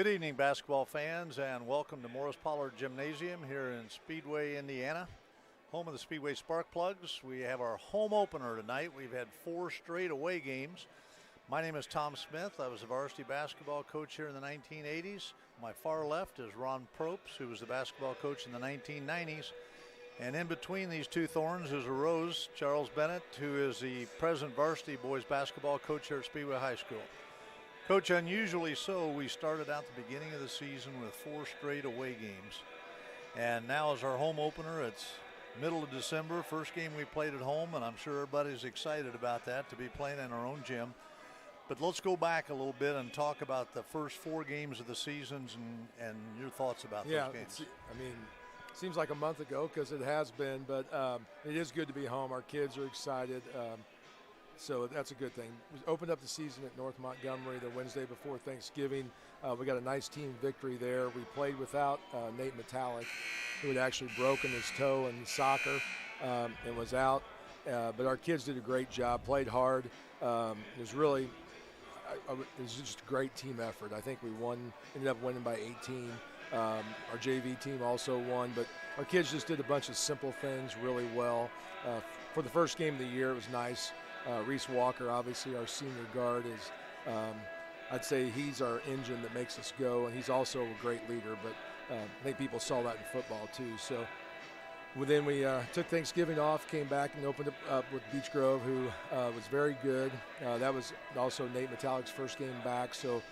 Good evening, basketball fans, and welcome to Morris Pollard Gymnasium here in Speedway, Indiana, home of the Speedway Sparkplugs. We have our home opener tonight. We've had 4 straight away games. My name is Tom Smith. I was a varsity basketball coach here in the 1980s. My far left is Ron Propes, who was the basketball coach in the 1990s. And in between these two thorns is a rose, Charles Bennett, who is the present varsity boys basketball coach here at Speedway High School. Coach, unusually so, we started out the beginning of the season with 4 straight away games. And now as our home opener, it's middle of December, first game we played at home, and I'm sure everybody's excited about that, to be playing in our own gym. But let's go back a little bit and talk about the first 4 games of the seasons and your thoughts about those games. It seems like a month ago because it has been, but it is good to be home. Our kids are excited. So that's a good thing. We opened up the season at North Montgomery the Wednesday before Thanksgiving. We got a nice team victory there. We played without Nate Metallic, who had actually broken his toe in soccer and was out. But our kids did a great job, played hard. It was just a great team effort. I think we ended up winning by 18. Our JV team also won, but our kids just did a bunch of simple things really well. For the first game of the year, it was nice. Reese Walker, obviously our senior guard, is I'd say he's our engine that makes us go, and he's also a great leader, but I think people saw that in football too. So then we took Thanksgiving off, came back and opened up with Beech Grove, who was very good. That was also Nate Metallic's first game back, so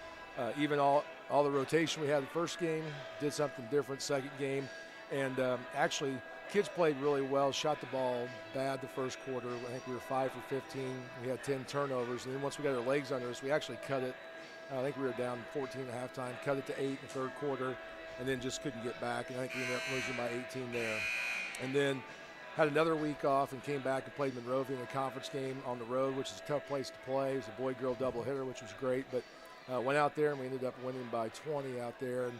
even all the rotation we had the first game, did something different second game, and actually kids played really well, shot the ball bad the first quarter. I think we were 5 for 15. We had 10 turnovers. And then once we got our legs under us, we actually cut it. I think we were down 14 at halftime, cut it to 8 in the third quarter, and then just couldn't get back. And I think we ended up losing by 18 there. And then had another week off and came back and played Monrovia in a conference game on the road, which is a tough place to play. It was a boy-girl doubleheader, which was great. But went out there and we ended up winning by 20 out there.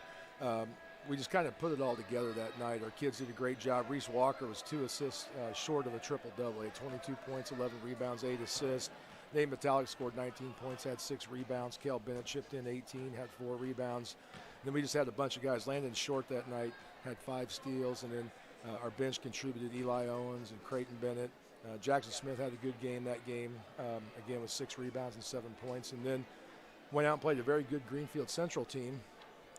And we just kind of put it all together that night. Our kids did a great job. Reese Walker was 2 assists short of a triple-double. He had 22 points, 11 rebounds, 8 assists. Nate Metallic scored 19 points, had 6 rebounds. Kel Bennett chipped in 18, had 4 rebounds. And then we just had a bunch of guys. Landon Short that night had 5 steals. And then our bench contributed Eli Owens and Creighton Bennett. Jackson Smith had a good game that game, again with 6 rebounds and 7 points. And then went out and played a very good Greenfield Central team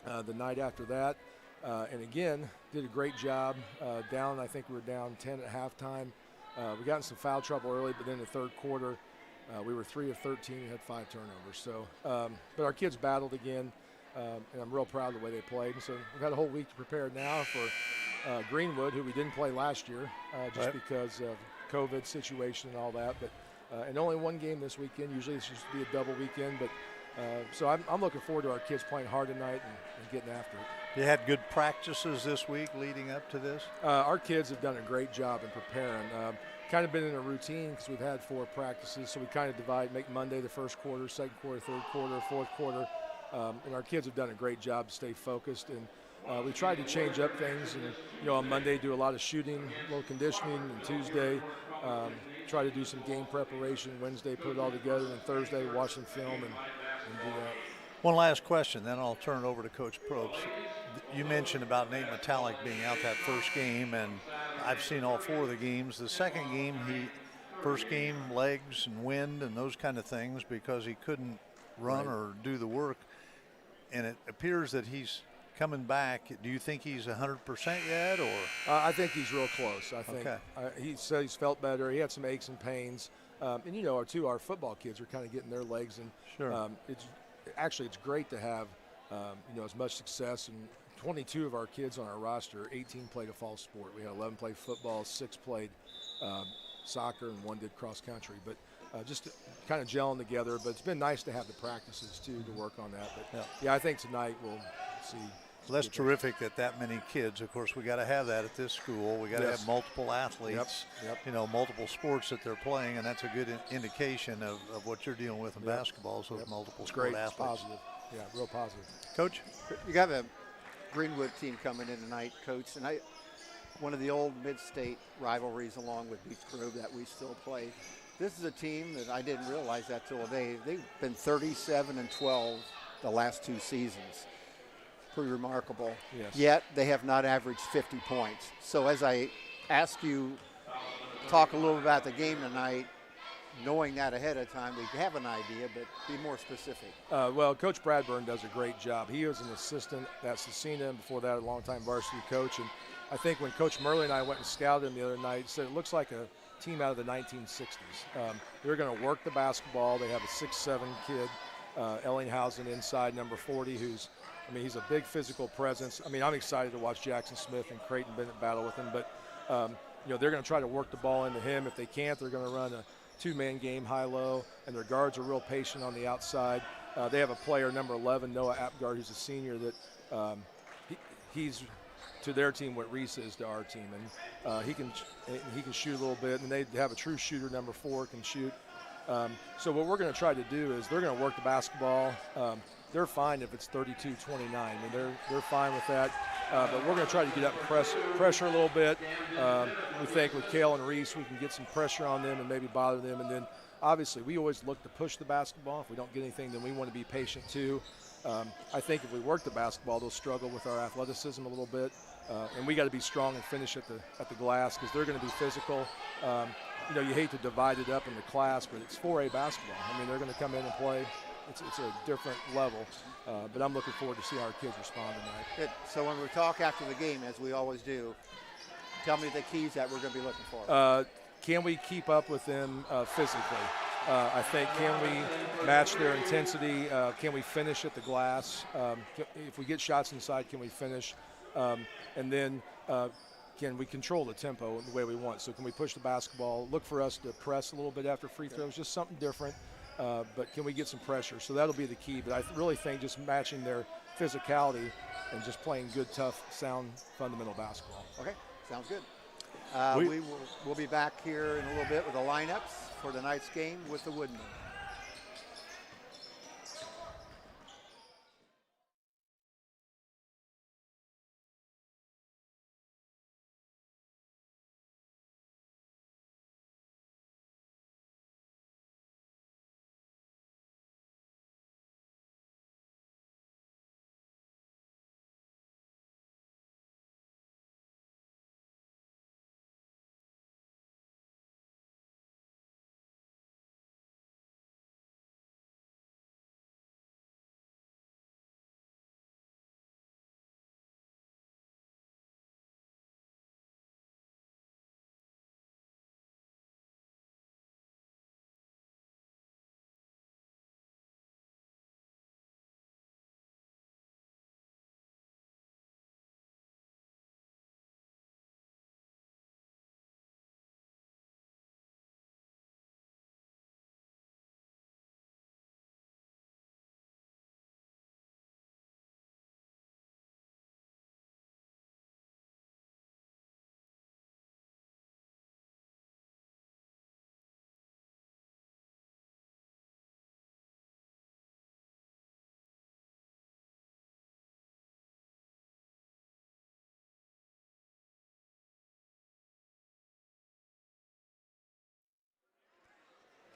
the night after that. And again, did a great job. I think we were down 10 at halftime. We got in some foul trouble early, but then in the third quarter, we were 3 of 13 and had 5 turnovers. So, but our kids battled again, and I'm real proud of the way they played. And so we've had a whole week to prepare now for Greenwood, who we didn't play last year, just because of COVID situation and all that. But and only one game this weekend. Usually it's used to be a double weekend, but so I'm looking forward to our kids playing hard tonight and getting after it. You had good practices this week leading up to this? Our kids have done a great job in preparing. Kind of been in a routine because we've had 4 practices, so we kind of make Monday the first quarter, second quarter, third quarter, fourth quarter. And our kids have done a great job to stay focused. And we tried to change up things. And, on Monday do a lot of shooting, a little conditioning, and Tuesday try to do some game preparation. Wednesday put it all together, and Thursday watch some film and do that. One last question, then I'll turn it over to Coach Probst. You mentioned about Nate Metallic being out that first game, and I've seen all 4 of the games. The second game, first game, legs and wind and those kind of things because he couldn't run or do the work. And it appears that he's coming back. Do you think he's 100% yet, or? I think he's real close. I think he said he's felt better. He had some aches and pains. And, our football kids are kind of getting their legs. And sure. It's great to have, as much success. And 22 of our kids on our roster, 18 played a fall sport. We had 11 play football, 6 played soccer, and 1 did cross country. But just kind of gelling together. But it's been nice to have the practices, too, to work on that. But, I think tonight we'll see. Well, that's terrific that many kids. Of course, we got to have that at this school. We got to have multiple athletes, multiple sports that they're playing, and that's a good indication of what you're dealing with in basketball. So multiple sport athletes. Positive. Yeah, real positive. Coach, you got a Greenwood team coming in tonight, Coach, and one of the old mid-state rivalries along with Beech Grove that we still play. This is a team that I didn't realize that till today. They've been 37-12 the last 2 seasons. pretty remarkable. Yes. Yet they have not averaged 50 points. So as I ask you, talk a little about the game tonight, knowing that ahead of time, we have an idea, but be more specific. Well, Coach Bradburn does a great job. He was an assistant at Cecina, and before that, a longtime varsity coach. And I think when Coach Murley and I went and scouted him the other night, he said it looks like a team out of the 1960s. They're going to work the basketball. They have a 6'7" kid, Ellinghausen inside, number 40, he's a big physical presence. I'm excited to watch Jackson Smith and Creighton Bennett battle with him, but they're going to try to work the ball into him. If they can't, they're going to run a two-man game high-low, and their guards are real patient on the outside. They have a player, number 11, Noah Apgard, who's a senior, that he's to their team what Reese is to our team, and he can shoot a little bit, and they have a true shooter, number 4, can shoot. So what we're going to try to do is they're going to work the basketball. They're fine if it's 32-29. They're fine with that. But we're going to try to get up and pressure a little bit. We think with Kale and Reese, we can get some pressure on them and maybe bother them. And then, obviously, we always look to push the basketball. If we don't get anything, then we want to be patient too. I think if we work the basketball, they'll struggle with our athleticism a little bit. And we got to be strong and finish at the glass because they're going to be physical. You hate to divide it up in the class, but it's 4A basketball. They're going to come in and play. It's a different level, but I'm looking forward to see how our kids respond tonight. Good. So when we talk after the game, as we always do, tell me the keys that we're going to be looking for. Can we keep up with them physically? I think, can we match their intensity? Can we finish at the glass? If we get shots inside, can we finish? And then can we control the tempo the way we want? So can we push the basketball? Look for us to press a little bit after free throws, just something different. But can we get some pressure? So that'll be the key. But I really think just matching their physicality and just playing good, tough, sound, fundamental basketball. Okay, sounds good. We'll be back here in a little bit with the lineups for tonight's game with the Woodmen.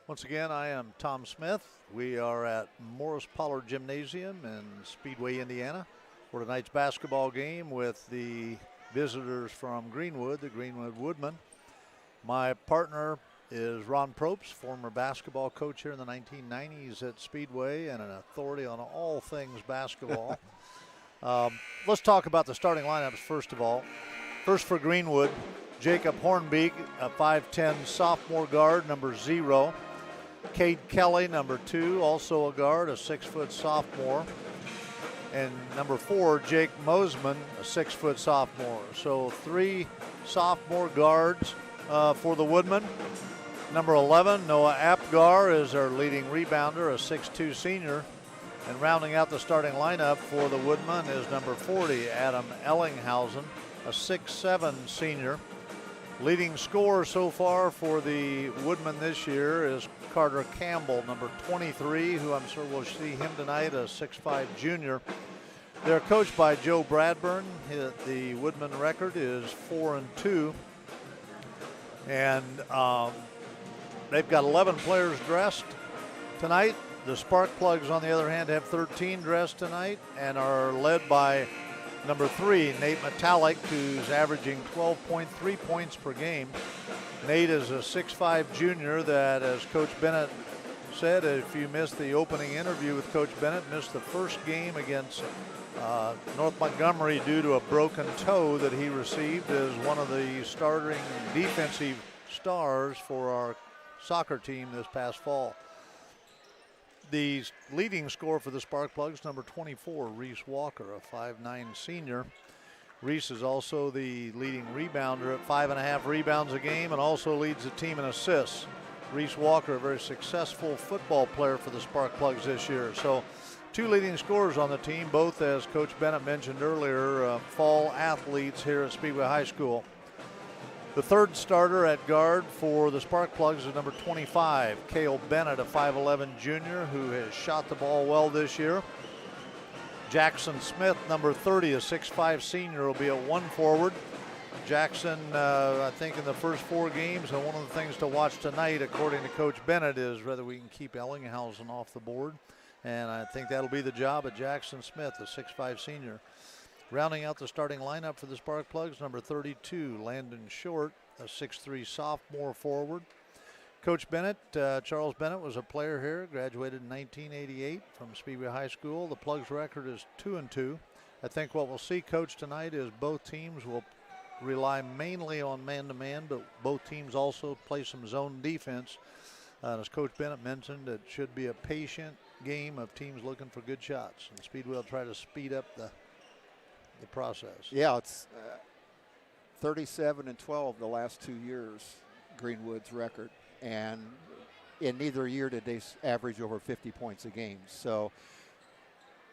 Once again, I am Tom Smith. We are at Morris Pollard Gymnasium in Speedway, Indiana, for tonight's basketball game with the visitors from Greenwood, the Greenwood Woodmen. My partner is Ron Probst, former basketball coach here in the 1990s at Speedway and an authority on all things basketball. Let's talk about the starting lineups first of all. First for Greenwood, Jacob Hornbeek, a 5'10 sophomore guard, number 0. Cade Kelly, number 2, also a guard, a 6-foot sophomore. And number 4, Jake Mosman, a 6-foot sophomore. So 3 sophomore guards for the Woodmen. Number 11, Noah Apgar, is our leading rebounder, a 6'2 senior. And rounding out the starting lineup for the Woodmen is number 40, Adam Ellinghausen, a 6'7 senior. Leading scorer so far for the Woodmen this year is Carter Campbell, number 23, who I'm sure we'll see him tonight, a 6'5 junior. They're coached by Joe Bradburn. The Woodmen record is 4-2. And they've got 11 players dressed tonight. The Sparkplugs, on the other hand, have 13 dressed tonight and are led by number 3, Nate Metallic, who's averaging 12.3 points per game. Nate is a 6'5" junior that, as Coach Bennett said, if you missed the opening interview with Coach Bennett, missed the first game against North Montgomery due to a broken toe that he received as one of the starting defensive stars for our soccer team this past fall. The leading scorer for the Sparkplugs, number 24, Reese Walker, a 5'9" senior. Reese is also the leading rebounder at 5.5 rebounds a game and also leads the team in assists. Reese Walker, a very successful football player for the Sparkplugs this year. So 2 leading scorers on the team, both, as Coach Bennett mentioned earlier, fall athletes here at Speedway High School. The third starter at guard for the Sparkplugs is number 25, Cale Bennett, a 5'11" junior who has shot the ball well this year. Jackson Smith, number 30, a 6'5" senior, will be at 1 forward. Jackson, I think in the first 4 games, and one of the things to watch tonight, according to Coach Bennett, is whether we can keep Ellinghausen off the board. And I think that'll be the job of Jackson Smith, a 6'5" senior. Rounding out the starting lineup for the Sparkplugs, number 32, Landon Short, a 6'3" sophomore forward. Coach Bennett, Charles Bennett, was a player here, graduated in 1988 from Speedway High School. The Plugs record is 2-2. I think what we'll see, Coach, tonight is both teams will rely mainly on man-to-man, but both teams also play some zone defense. As Coach Bennett mentioned, it should be a patient game of teams looking for good shots, and Speedway will try to speed up the process. Yeah, it's 37-12 the last 2 years, Greenwood's record, and in neither year did they average over 50 points a game. So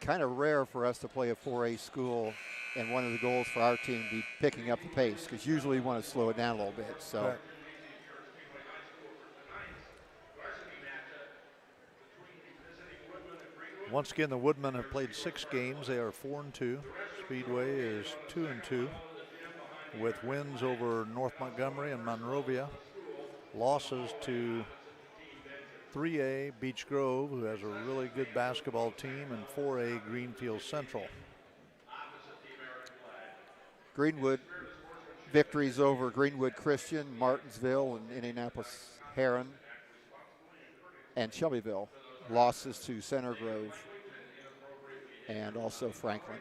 kind of rare for us to play a 4A school, and one of the goals for our team be picking up the pace, because usually we want to slow it down a little bit. So. Right. Once again, the Woodmen have played 6 games. They are 4-2. Speedway is 2-2, with wins over North Montgomery and Monrovia. Losses to 3A Beech Grove, who has a really good basketball team, and 4A Greenfield Central. Greenwood victories over Greenwood Christian, Martinsville, and Indianapolis Heron, and Shelbyville. Losses to Center Grove and also Franklin.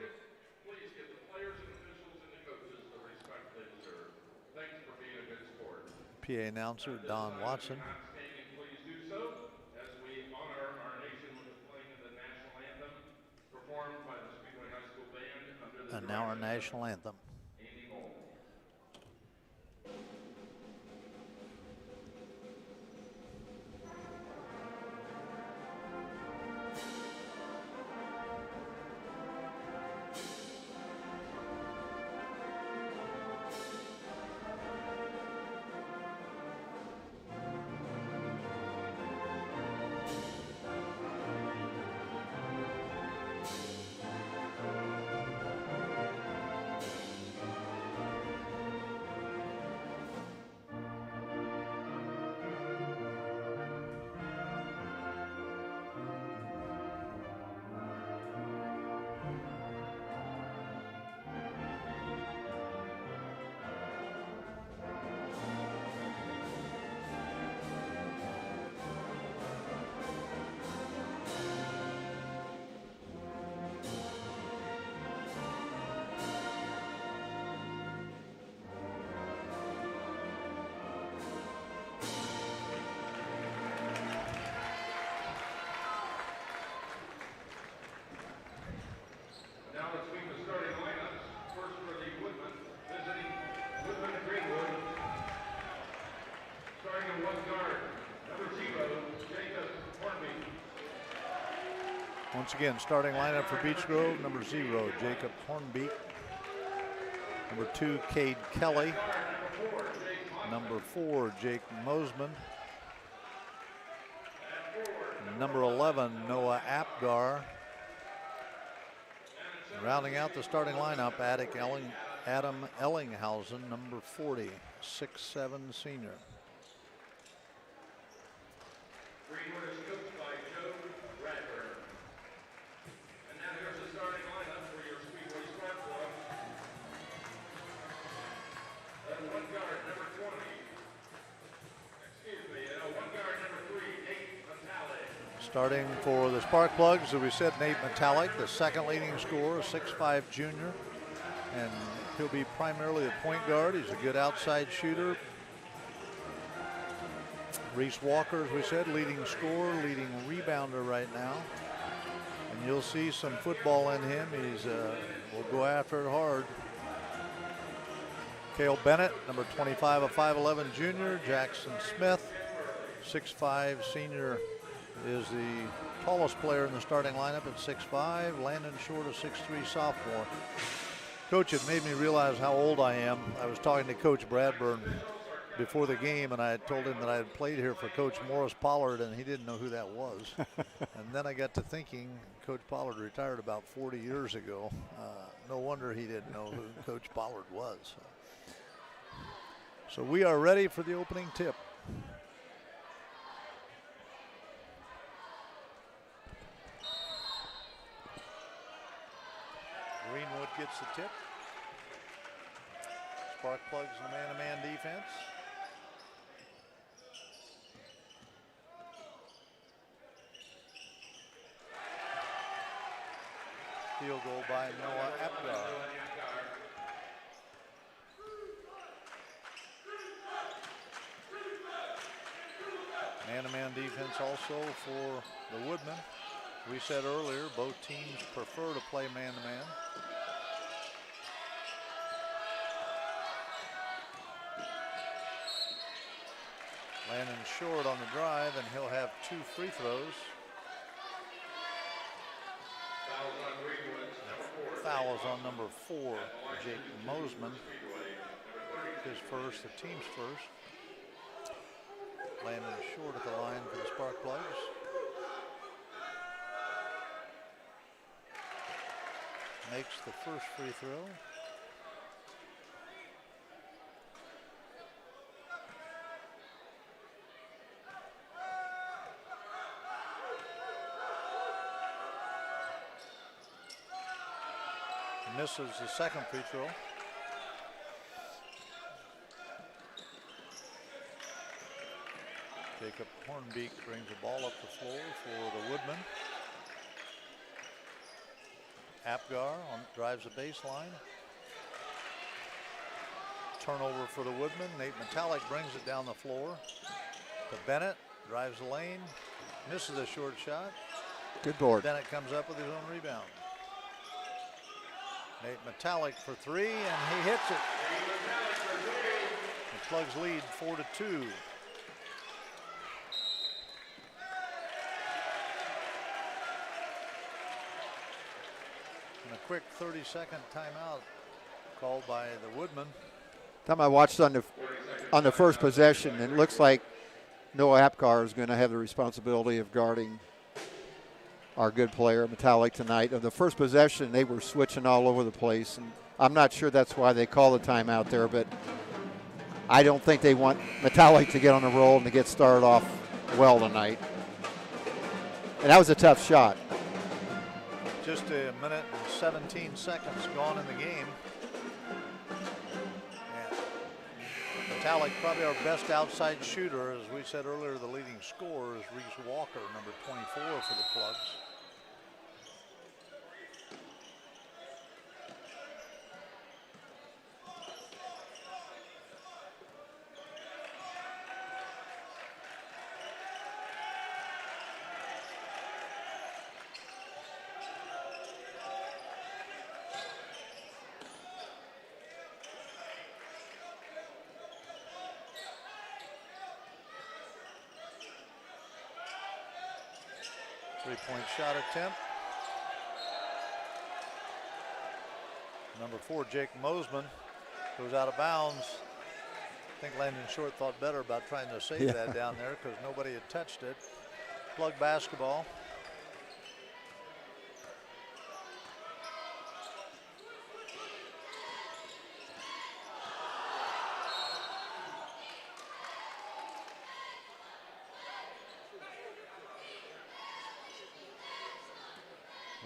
PA announcer Don Watson. And now our national anthem. Once again, starting lineup for Beech Grove, number 0, Jacob Hornbeek. Number 2, Cade Kelly. Number 4, Jake Mosman. Number 11, Noah Apgar. Rounding out the starting lineup, Adam Ellinghausen, number 40, 6'7" senior. Starting for the Sparkplugs, as we said, Nate Metallic, the second leading scorer, a 6'5" junior. And he'll be primarily a point guard. He's a good outside shooter. Reese Walker, as we said, leading scorer, leading rebounder right now. And you'll see some football in him. He's will go after it hard. Cale Bennett, number 25, a 5'11" junior. Jackson Smith, 6'5" senior, is the tallest player in the starting lineup at 6'5". Landon Short, a 6'3" sophomore. Coach, it made me realize how old I am. I was talking to Coach Bradburn before the game, and I had told him that I had played here for Coach Morris Pollard, and he didn't know who that was. And then I got to thinking, Coach Pollard retired about 40 years ago. No wonder he didn't know who Coach Pollard was. So we are ready for the opening tip. Greenwood gets the tip. Sparkplugs in the man-to-man defense. Field goal by Noah Apgar. Man-to-man defense also for the Woodmen. We said earlier, both teams prefer to play man-to-man. Landon Short on the drive, and he'll have 2 free throws. Foul is on number 4, Jake Mosman. His first, the team's first. Landon Short at the line for the Sparkplugs. Makes the first free throw. Misses the second free throw. Jacob Hornbeek brings the ball up the floor for the Woodmen. Apgar drives the baseline. Turnover for the Woodmen. Nate Metallic brings it down the floor to Bennett. Drives the lane. Misses a short shot. Good board. Bennett comes up with his own rebound. Nate Metallic for 3, and he hits it. The Plugs lead 4-2. And a quick 30-second timeout called by the Woodmen. Time I watched on the first possession, it looks like Noah Apgar is going to have the responsibility of guarding our good player Metallic tonight. Of the first possession, they were switching all over the place, and I'm not sure that's why they call the timeout there, but I don't think they want Metallic to get on a roll and to get started off well tonight. And that was a tough shot. Just a minute and 17 seconds gone in the game. And Metallic, probably our best outside shooter. As we said earlier, the leading scorer is Reese Walker, number 24 for the Plugs. Three-point shot attempt. Number 4, Jake Mosman, goes out of bounds. I think Landon Short thought better about trying to save that down there because nobody had touched it. Plug basketball.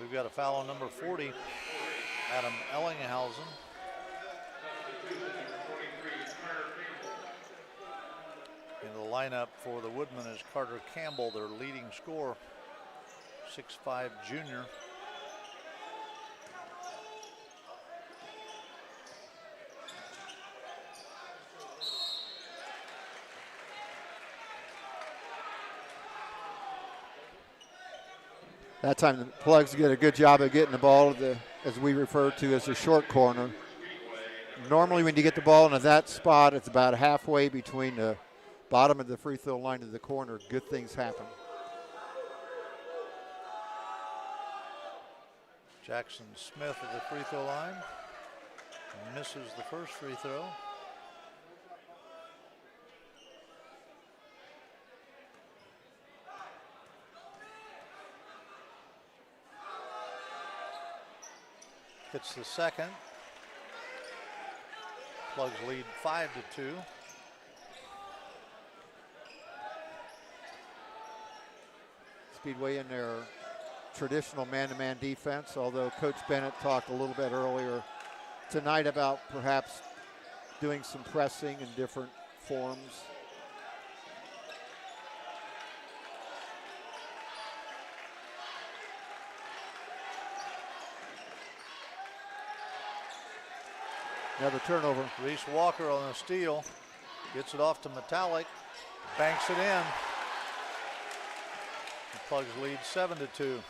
We've got a foul on number 40, Adam Ellinghausen. In the lineup for the Woodmen is Carter Campbell, their leading scorer. 6'5" junior. That time the Plugs did a good job of getting the ball to the, as we refer to as the short corner. Normally when you get the ball into that spot, it's about halfway between the bottom of the free throw line to the corner. Good things happen. Jackson Smith at the free throw line. Misses the first free throw. Hits the second. Plugs lead 5-2. Speedway in their traditional man-to-man defense, although Coach Bennett talked a little bit earlier tonight about perhaps doing some pressing in different forms. Another turnover. Reese Walker on a steal. Gets it off to Metallic. Banks it in. The Plugs lead 7-2.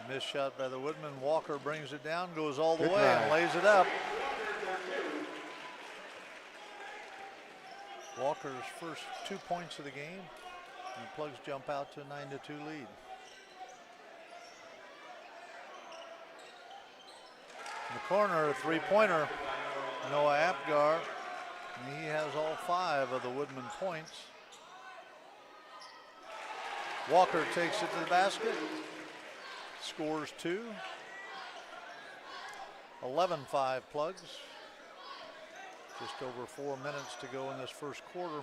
Missed shot by the Woodmen. Walker brings it down, goes all the way and lays it up. Walker's first 2 points of the game. And the Plugs jump out to a 9-2 lead. In the corner, a three-pointer. Noah Apgar. And he has all 5 of the Woodmen points. Walker takes it to the basket. Scores 2. 11-5 Plugs. Just over 4 minutes to go in this first quarter.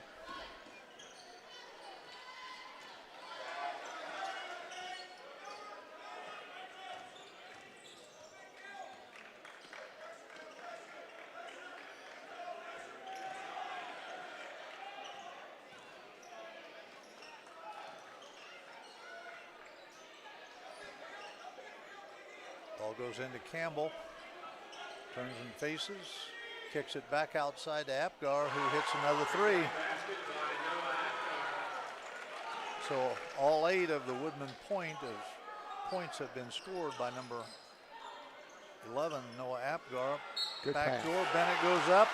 Ball goes into Campbell, turns and faces, kicks it back outside to Apgar, who hits another 3. So all 8 of the Woodmen points have been scored by number 11, Noah Apgar. Good Backdoor, Bennett goes up,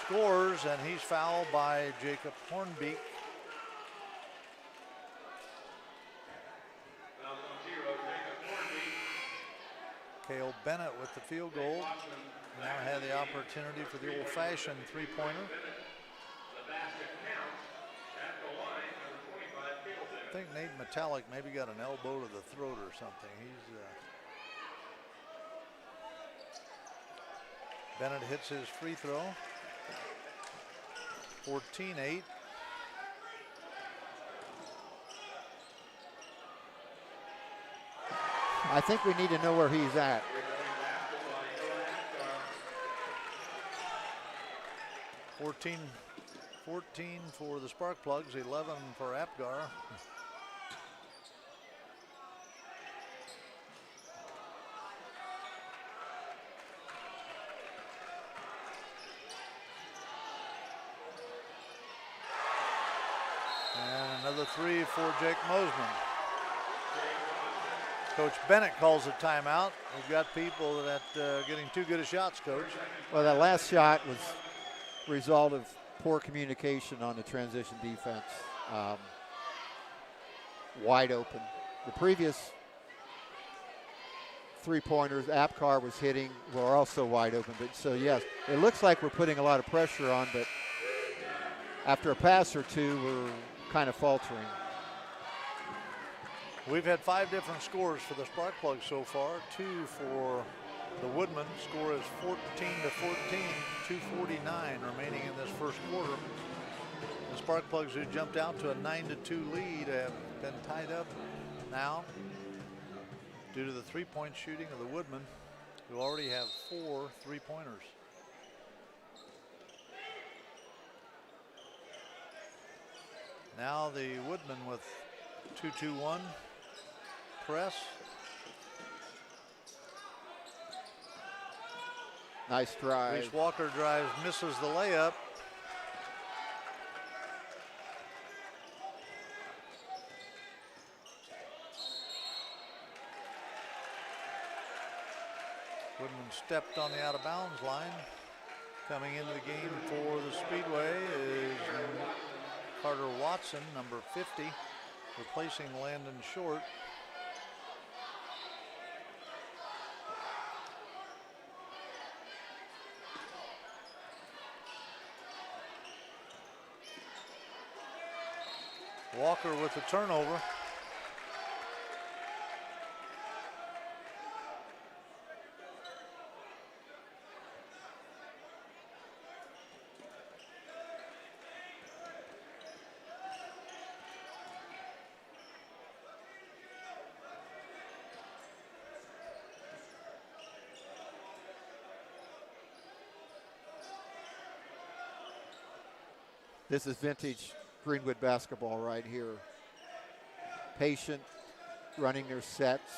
scores, and he's fouled by Jacob Hornbeek. Cale Bennett with the field goal. Now had the opportunity for the old-fashioned three-pointer. I think Nate Metallic maybe got an elbow to the throat or something. Bennett hits his free throw. 14-8. I think we need to know where he's at. Fourteen for the Sparkplugs, 11 for Apgar. And another 3 for Jake Mosman. Coach Bennett calls a timeout. We've got people that getting too good of shots, Coach. Well, that last shot was a result of poor communication on the transition defense. Wide open. The previous three-pointers Apgar was hitting were also wide open. But so yes, it looks like we're putting a lot of pressure on, but after a pass or two, we're kind of faltering. We've had 5 different scores for the Sparkplugs so far. 2 for the Woodmen. Score is 14-14, 2:49 remaining in this first quarter. The Sparkplugs, who jumped out to a 9-2 lead, have been tied up now due to the three-point shooting of the Woodmen, who already have 4 three-pointers. Now the Woodmen with 2-2-1 press. Nice drive. Reese Walker drives, misses the layup. Woodman stepped on the out of bounds line. Coming into the game for the Speedway is Carter Watson, number 50, replacing Landon Short. Walker with the turnover. This is vintage Greenwood basketball right here. Patient, running their sets.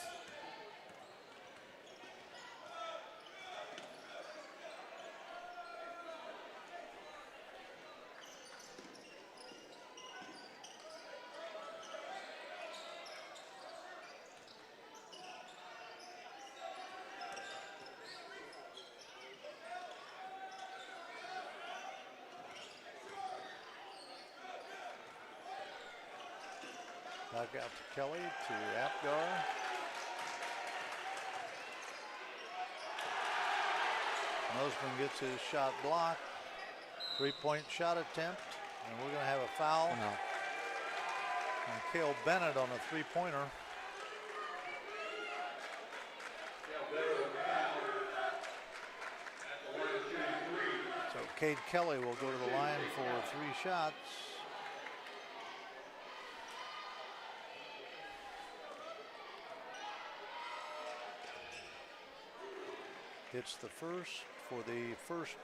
Back out to Kelly, to Apgar. Mosman gets his shot blocked. Three-point shot attempt, and we're going to have a foul. Wow. And Cale Bennett on a three-pointer. So Cade Kelly will go to the line for 3 shots. Hits the first for the first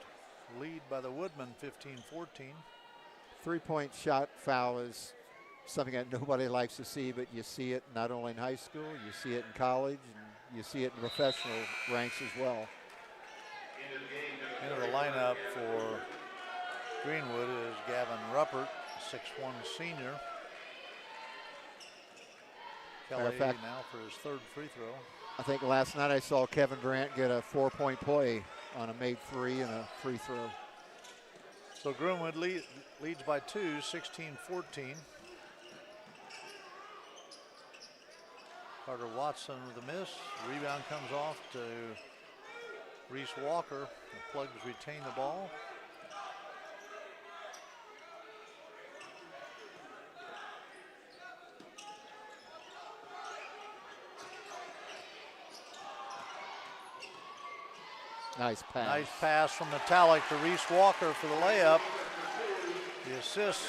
lead by the Woodmen, 15-14. Three-point shot foul is something that nobody likes to see, but you see it not only in high school, you see it in college, and you see it in professional ranks as well. Into the lineup for Greenwood is Gavin Ruppert, 6'1" senior. Kelly now for his 3rd free throw. I think last night I saw Kevin Durant get a 4-point play on a made 3 and a free throw. So Greenwood leads by 2, 16-14. Carter Watson with a miss. Rebound comes off to Reese Walker. The Plugs retain the ball. Nice pass. Nice pass from Metallic to Reese Walker for the layup. The assist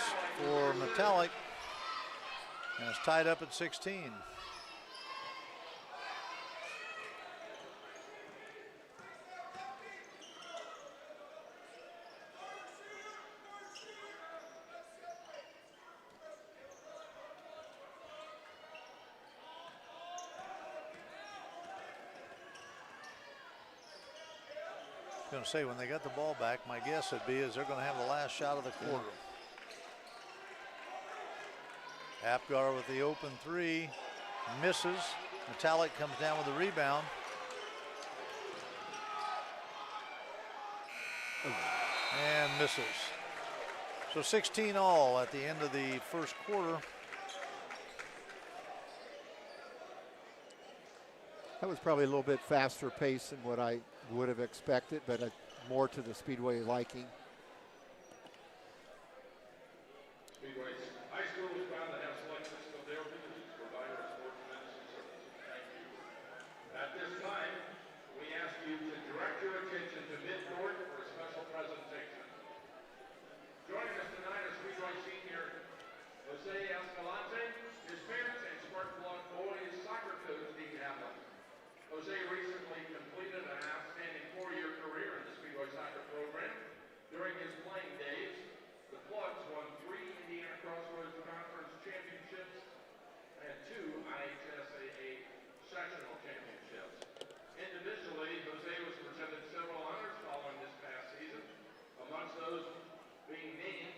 for Metallic. And it's tied up at 16. Going to say, when they got the ball back, my guess would be is they're going to have the last shot of the quarter. Apgar with the open 3, misses. Metallic comes down with the rebound. And misses. So 16 all at the end of the first quarter. That was probably a little bit faster pace than what I would have expected, but more to the Speedway liking. Speedway High school is proud to have select physical therapy as its provider of sports medicine services. Thank you. At this time, we ask you to direct your attention to mid-court for a special presentation. Joining us tonight are Speedway senior Jose Escalante, his parents, and Sparkplug boys soccer coach Dean Hamlin. Jose recently completed an outstanding 4-year career in the Speedway soccer program. During his playing days, the Plugs won 3 Indiana Crossroads Conference championships and 2 IHSAA sectional championships. Individually, Jose was presented several honors following this past season, amongst those being named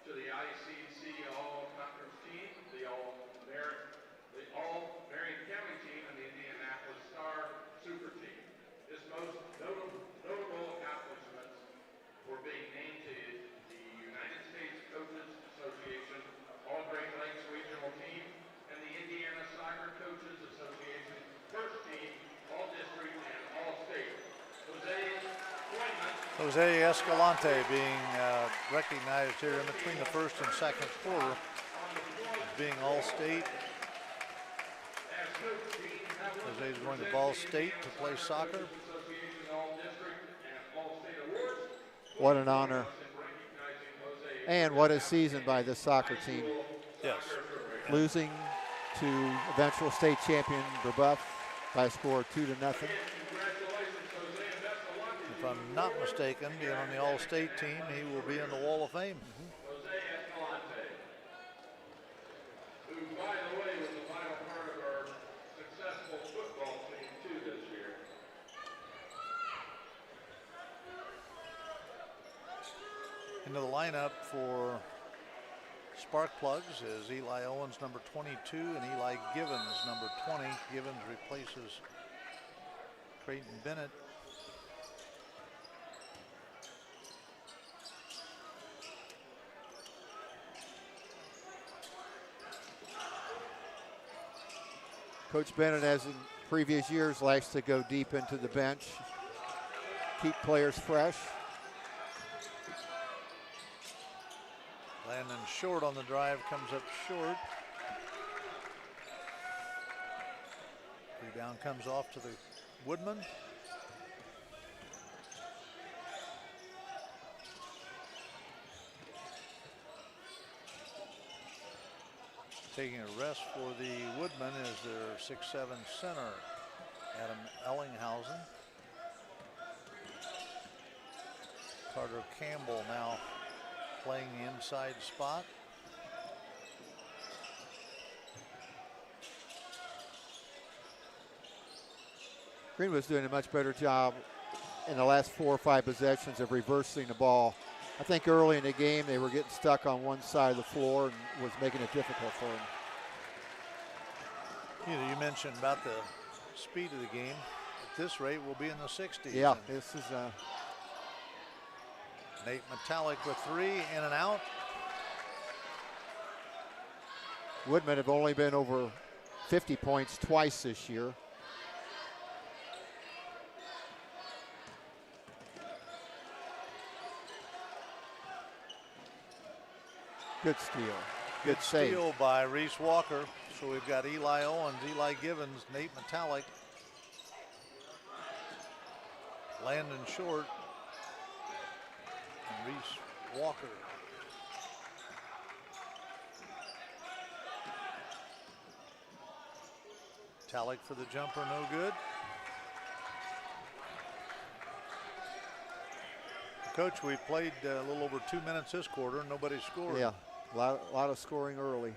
to the ICC All-Conference team, the All-Marion County team, and the Indianapolis Star Super Team. His most notable accomplishments were being named to the United States Coaches Association All-Great Lakes Regional Team and the Indiana Soccer Coaches Association First Team, All-District, and All-State. Jose Escalante being recognized here in between the first and second quarter, being All-State. Jose is going to Ball State to play soccer. What an honor. And what a season by this soccer team. Yes. Losing to eventual state champion Brebeuf by a score of 2-0. If I'm not mistaken, being on the All-State team, he will be in the Wall of Fame. Jose Escalante, who, by the way, was the final part of our successful football team, too, this year. Into the lineup for Sparkplugs is Eli Owens, number 22, and Eli Givens, number 20. Givens replaces Creighton Bennett. Coach Bennett, as in previous years, likes to go deep into the bench, keep players fresh. Landon Short on the drive, comes up short. Rebound comes off to the Woodmen. Taking a rest for the Woodmen is their 6'7" center, Adam Ellinghausen. Carter Campbell now playing the inside spot. Greenwood's doing a much better job in the last 4 or 5 possessions of reversing the ball. I think early in the game they were getting stuck on one side of the floor and was making it difficult for them. You mentioned about the speed of the game. At this rate, we'll be in the 60s. Yeah, this is Nate Metallic with 3, in and out. Woodmen have only been over 50 points twice this year. Good steal. Good save. Steal by Reese Walker. So we've got Eli Owens, Eli Givens, Nate Metallic, Landon Short, and Reese Walker. Metallic for the jumper, no good. Coach, we played a little over 2 minutes this quarter. Nobody scored. Yeah, a lot of scoring early.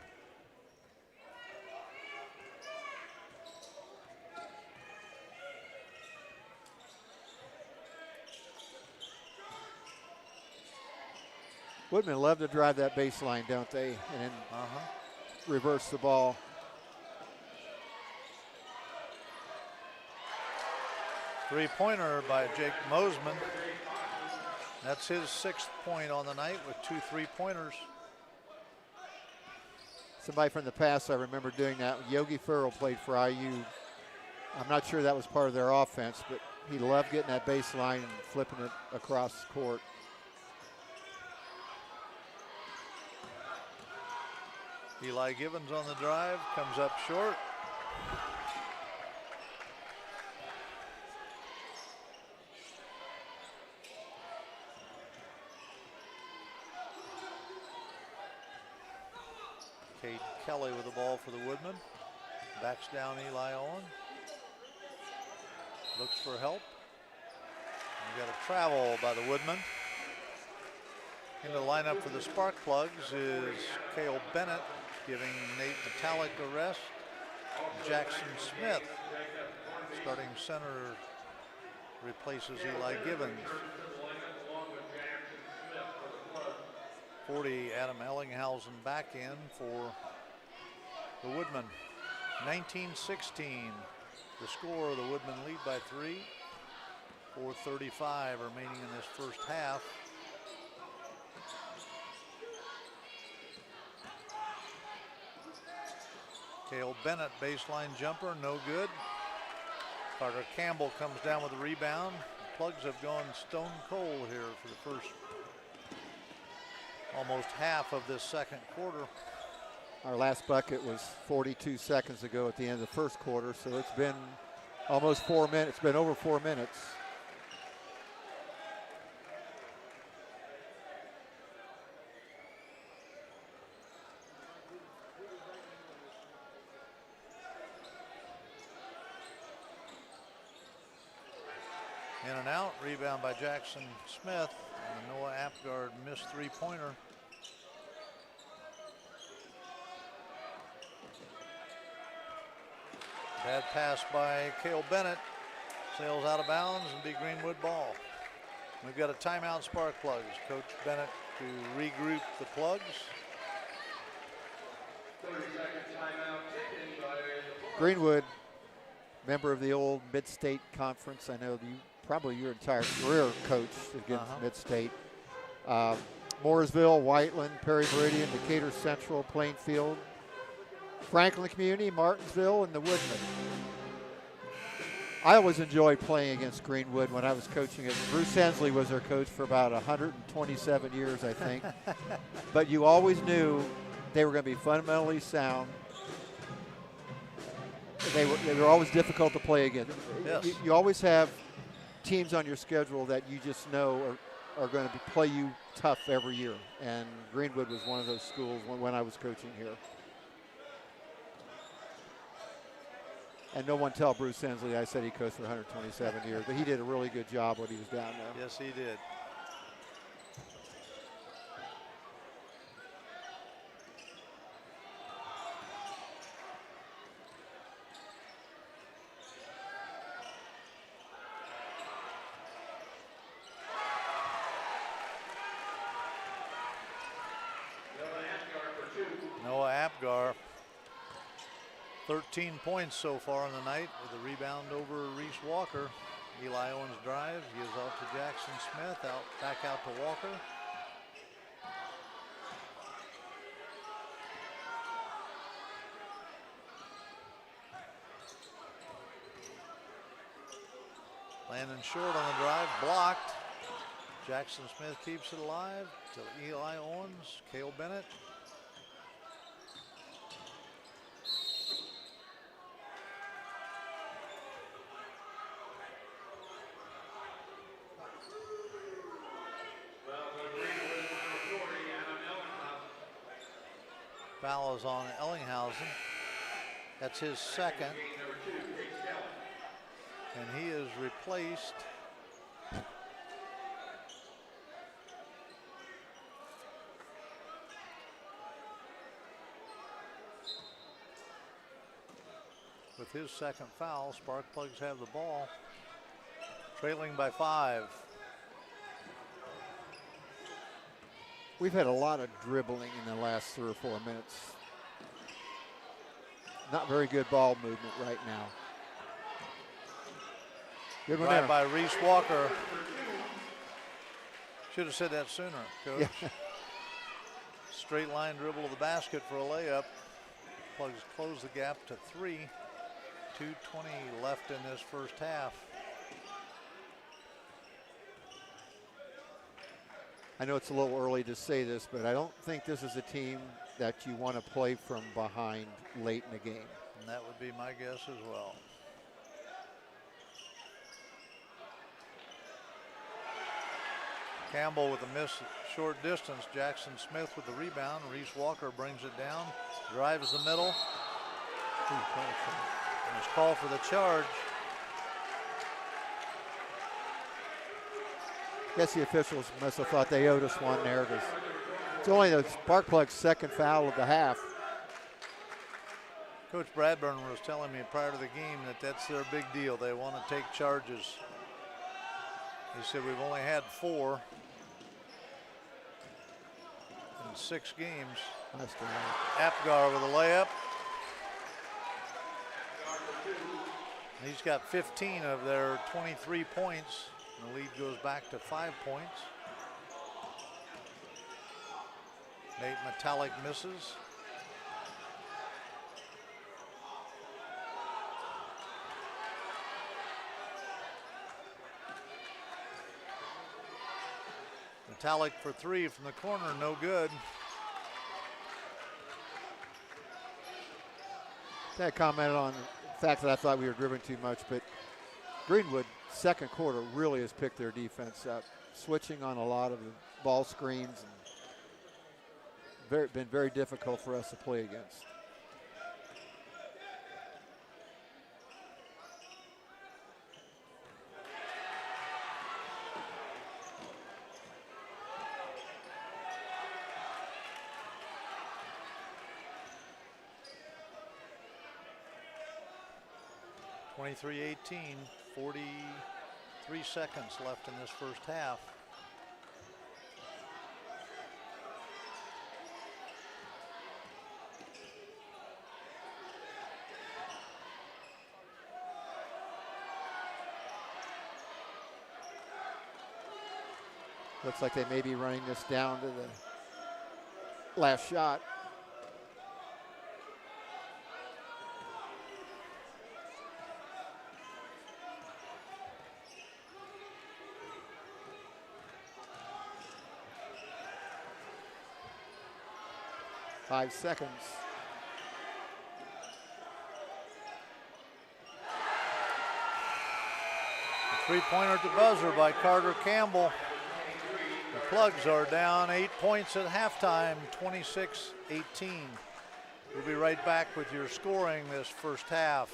Woodmen love to drive that baseline, don't they? And then reverse the ball. Three-pointer by Jake Mosman. That's his 6th point on the night with 2 3-pointers. Somebody from the past, I remember doing that. Yogi Farrell played for IU. I'm not sure that was part of their offense, but he loved getting that baseline and flipping it across the court. Eli Givens on the drive, comes up short. Cade Kelly with the ball for the Woodmen. Backs down Eli Owen. Looks for help. We got a travel by the Woodmen. In the lineup for the Sparkplugs is Cale Bennett, giving Nate Metallic a rest. Jackson Smith, starting center, replaces Eli Givens. 40, Adam Ellinghausen back in for the Woodmen. 19-16, the score. The Woodmen lead by 3. 4:35 remaining in this first half. Cale Bennett, baseline jumper, no good. Carter Campbell comes down with a rebound. The Plugs have gone stone cold here for the first almost half of this second quarter. Our last bucket was 42 seconds ago at the end of the first quarter, so it's been almost 4 minutes. It's been over 4 minutes. In and out, rebound by Jackson Smith. And Noah Apgard missed three-pointer. Bad pass by Cale Bennett. Sails out of bounds and be Greenwood ball. We've got a timeout, Sparkplugs. Coach Bennett to regroup the Plugs. 30-second timeout taken by the Greenwood, member of the old Mid-State Conference. I know probably your entire career coached against Mid-State. Mooresville, Whiteland, Perry Meridian, Decatur Central, Plainfield, Franklin Community, Martinsville, and the Woodmen. I always enjoyed playing against Greenwood when I was coaching it. Bruce Hensley was their coach for about 127 years, I think. But you always knew they were going to be fundamentally sound. They were always difficult to play against. Yes. You always have teams on your schedule that you just know are going to play you tough every year. And Greenwood was one of those schools when I was coaching here. And no one tell Bruce Hensley I said he coached for 127 years, but he did a really good job when he was down there. Yes, he did. Noah Apgar, 13 points so far on the night with a rebound over Reese Walker. Eli Owens drives, gives off to Jackson Smith, back out to Walker. Landon short on the drive, blocked. Jackson Smith keeps it alive to Eli Owens, Cale Bennett. Foul is on Ellinghausen. That's his second. And he is replaced with his second foul. Sparkplugs have the ball, trailing by 5. We've had a lot of dribbling in the last 3 or 4 minutes. Not very good ball movement right now. Good one there by Reese Walker. Should have said that sooner, Coach. Yeah. Straight line dribble to the basket for a layup. Plugs close the gap to 3. 2:20 left in this first half. I know it's a little early to say this, but I don't think this is a team that you want to play from behind late in the game. And that would be my guess as well. Campbell with a miss at short distance. Jackson Smith with the rebound. Reese Walker brings it down, drives the middle. And his call for the charge. I guess the officials must have thought they owed us one there, because it's only the Sparkplugs' second foul of the half. Coach Bradburn was telling me prior to the game that that's their big deal. They want to take charges. He said we've only had 4 in 6 games. Nice to Apgar with a layup. He's got 15 of their 23 points. The lead goes back to 5 points. Nate Metallic misses. Metallic for 3 from the corner, no good. I commented on the fact that I thought we were driven too much, but Greenwood, second quarter, really has picked their defense up, switching on a lot of the ball screens, and been very difficult for us to play against. .23-18, 43 seconds left in this first half. Looks like they may be running this down to the last shot. Five seconds. A three-pointer at the buzzer by Carter Campbell. The Plugs are down 8 points at halftime, 26-18. We'll be right back with your scoring this first half.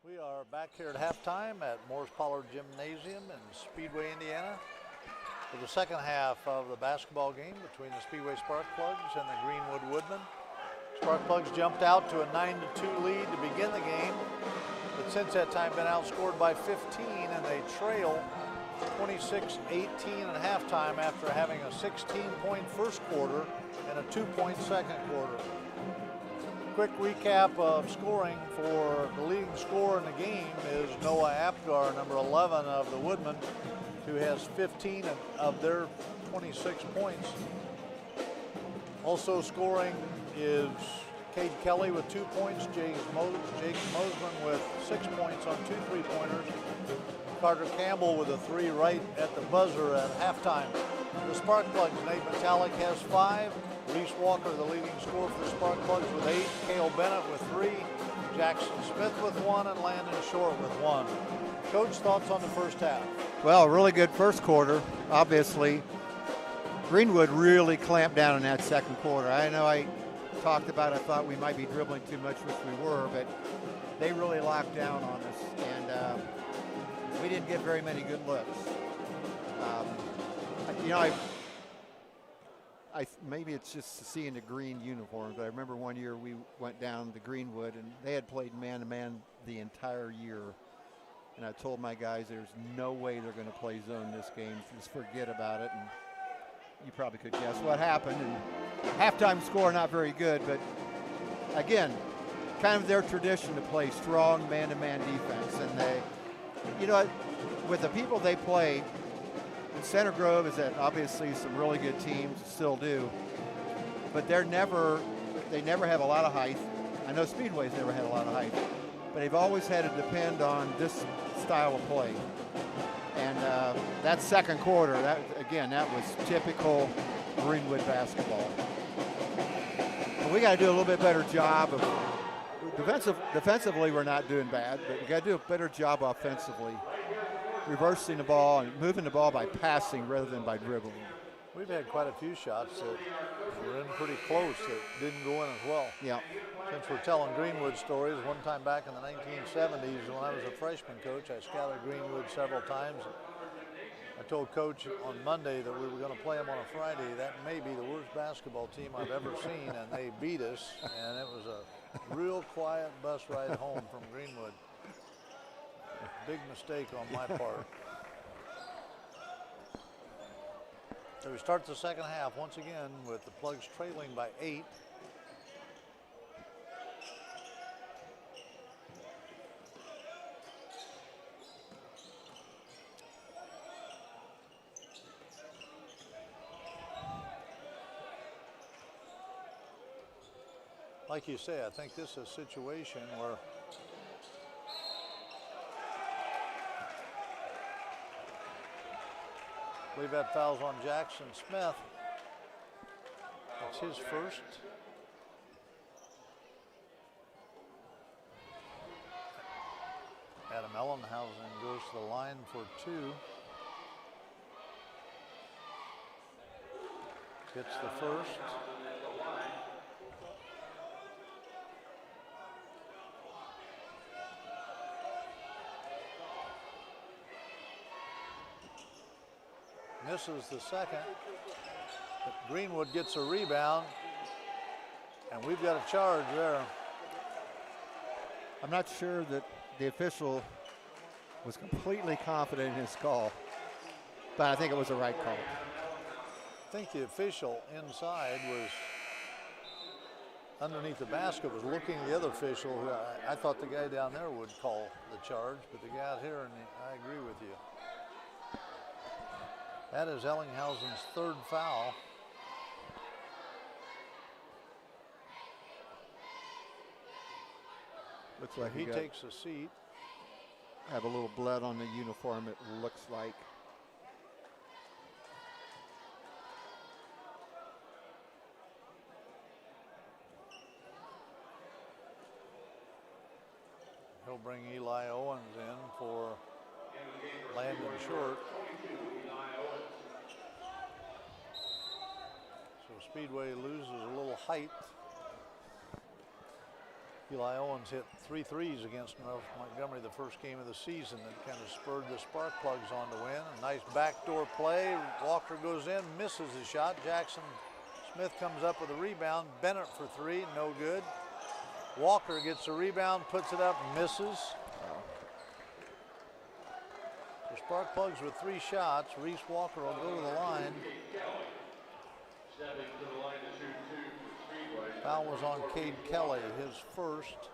We are back here at halftime at Morris Pollard Gymnasium in Speedway, Indiana, for the second half of the basketball game between the Speedway Sparkplugs and the Greenwood Woodmen. Sparkplugs jumped out to a 9-2 lead to begin the game, but since that time been outscored by 15, and they trail 26-18 at halftime after having a 16-point first quarter and a 2-point second quarter. Quick recap of scoring for the leading scorer in the game is Noah Apgar, number 11 of the Woodmen, who has 15 of their 26 points. Also scoring is Cade Kelly with 2 points, Jake Mosman with 6 points on 2 3-pointers, Carter Campbell with a 3 right at the buzzer at halftime. The Sparkplugs, Nate Metallic has 5, Reese Walker, the leading scorer for the Sparkplugs, with 8, Cale Bennett with 3, Jackson Smith with 1, and Landon Short with 1. Coach, thoughts on the first half? Well, really good first quarter, obviously. Greenwood really clamped down in that second quarter. I know I talked about I thought we might be dribbling too much, which we were, but they really locked down on us, and we didn't get very many good looks. Maybe it's just seeing the green uniforms, but I remember one year we went down to Greenwood, and they had played man-to-man the entire year. And I told my guys there's no way they're going to play zone this game. Just forget about it. And you probably could guess what happened. And halftime score not very good, but again, kind of their tradition to play strong man-to-man defense. And they, with the people they play, Center Grove is that obviously some really good teams still do, but they never have a lot of height. I know Speedway's never had a lot of height, but they've always had to depend on this style of play. And that second quarter, that was typical Greenwood basketball. But we got to do a little bit better job of defensively. We're not doing bad, but we got to do a better job offensively, reversing the ball and moving the ball by passing rather than by dribbling. We've had quite a few shots that were in pretty close that didn't go in as well. Yeah. Since we're telling Greenwood stories, one time back in the 1970s when I was a freshman coach, I scouted Greenwood several times. I told Coach on Monday that we were going to play them on a Friday. That may be the worst basketball team I've ever seen, and they beat us, and it was a real quiet bus ride home from Greenwood. Big mistake on my part. So we start the second half once again with the Plugs trailing by 8. Like you say, I think this is a situation where we've had fouls on Jackson Smith. That's his first. Adam Ellenhausen goes to the line for 2. Gets the first. Misses the second, but Greenwood gets a rebound, and we've got a charge there. I'm not sure that the official was completely confident in his call, but I think it was the right call. I think the official inside was underneath the basket, was looking at the other official, who I thought the guy down there would call the charge, but the guy out here, and I agree with you. That is Ellinghausen's third foul. Looks like he takes a seat. Have a little blood on the uniform, it looks like. He'll bring Eli Owens in for Landon Short. So Speedway loses a little height. Eli Owens hit 3 threes against North Montgomery the first game of the season that kind of spurred the Sparkplugs on to win. A nice backdoor play. Walker goes in, misses the shot. Jackson Smith comes up with a rebound. Bennett for 3, no good. Walker gets a rebound, puts it up, misses. The Sparkplugs with 3 shots. Reese Walker will go to the line. Stepping to the line to shoot 2 for Speedway. Foul was on Cade Kelly, his first.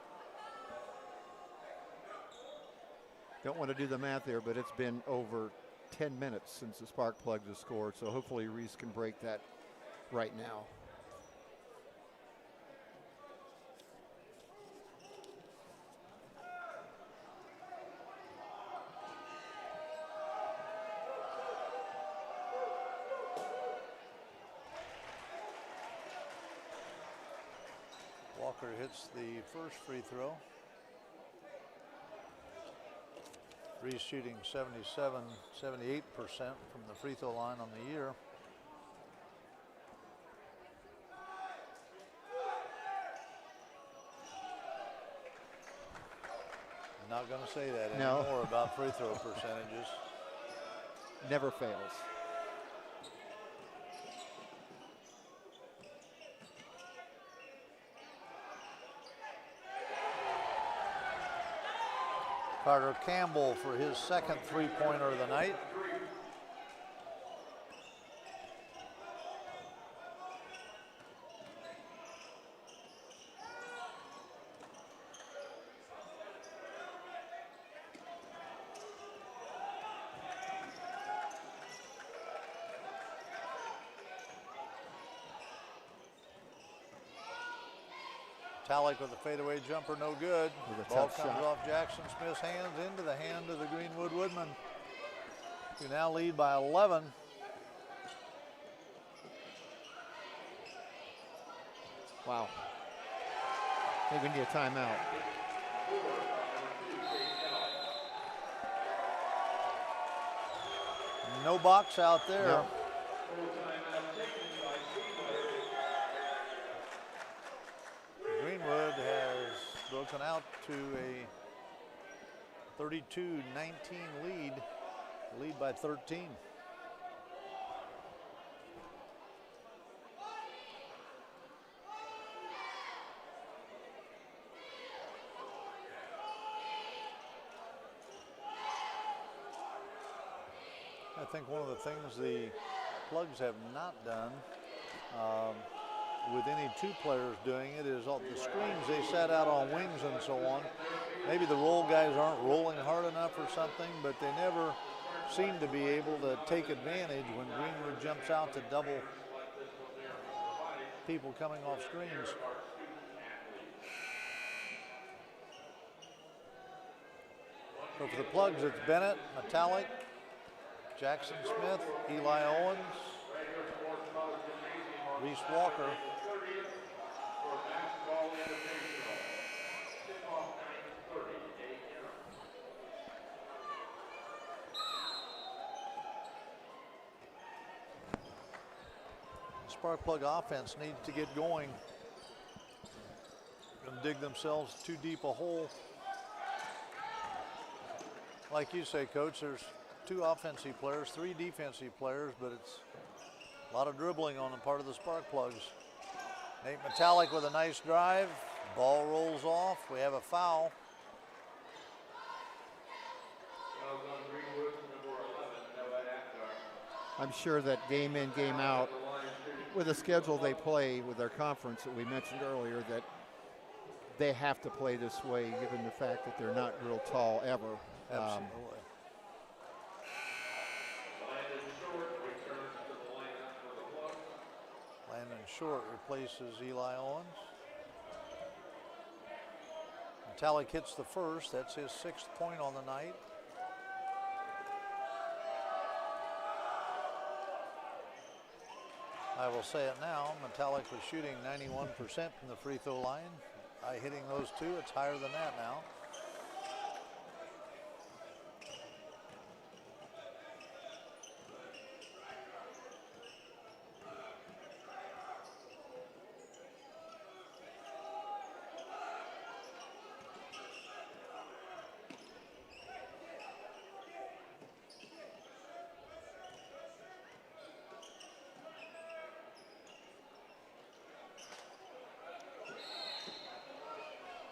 Don't want to do the math there, but it's been over 10 minutes since the Sparkplugs have scored, so hopefully Reese can break that right now. Walker hits the first free throw. Reese shooting 77, 78% from the free throw line on the year. I'm not going to say that anymore about free throw percentages. Never fails. Carter Campbell for his second three-pointer of the night. Talik with a fadeaway jumper, no good. Ball comes off Jackson Smith's hands into the hand of the Greenwood Woodmen, who now lead by 11. Wow. I think we need a timeout. No box out there. No. Greenwood has broken out to a 32-19 lead by 13. I think one of the things the Plugs have not done with any two players doing it is all the screens they set out on wings and so on. Maybe the roll guys aren't rolling hard enough or something, but they never seem to be able to take advantage when Greenwood jumps out to double people coming off screens. So for the Plugs, it's Bennett, Metallic, Jackson Smith, Eli Owens, Reese Walker. Sparkplug offense needs to get going and dig themselves too deep a hole. Like you say, Coach, there's 2 offensive players, 3 defensive players, but it's a lot of dribbling on the part of the Sparkplugs. Nate Metallic with a nice drive. Ball rolls off. We have a foul. I'm sure that game in, game out, with the schedule they play with their conference that we mentioned earlier, that they have to play this way given the fact that they're not real tall ever. Absolutely. Landon Short replaces Eli Owens. Metallic hits the first. That's his 6th point on the night. I will say it now, Metallic was shooting 91% from the free throw line. By hitting those 2, it's higher than that now.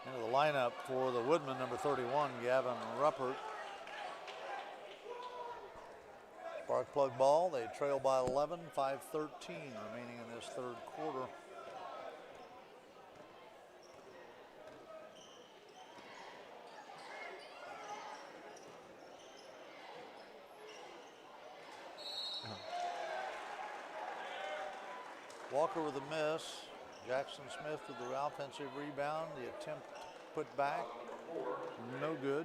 Into the lineup for the Woodmen, number 31, Gavin Ruppert. Sparkplug ball, they trail by 11, 5:13 remaining in this third quarter. Walker with a miss. Jackson Smith with the offensive rebound. The attempt put back, no good,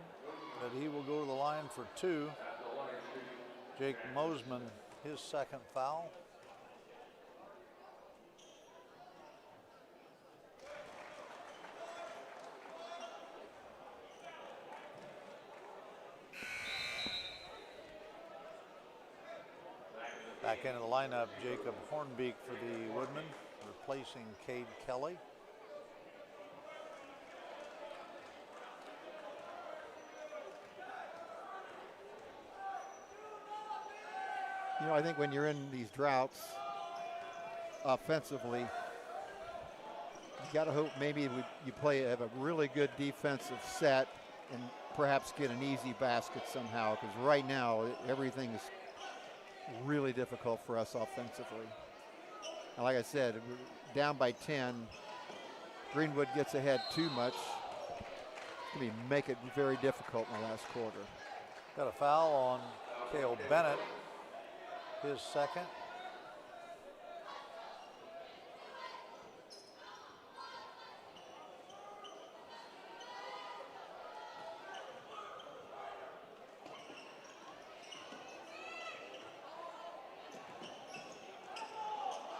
but he will go to the line for two. Jake Mosman, his second foul. Back into the lineup, Jacob Hornbeek for the Woodmen, replacing Cade Kelly. You know, I think when you're in these droughts offensively, you got to hope maybe have a really good defensive set and perhaps get an easy basket somehow, because right now everything is really difficult for us offensively. And like I said, we're down by 10. Greenwood gets ahead too much. It's going to make it very difficult in the last quarter. Got a foul on Cale Bennett, his second.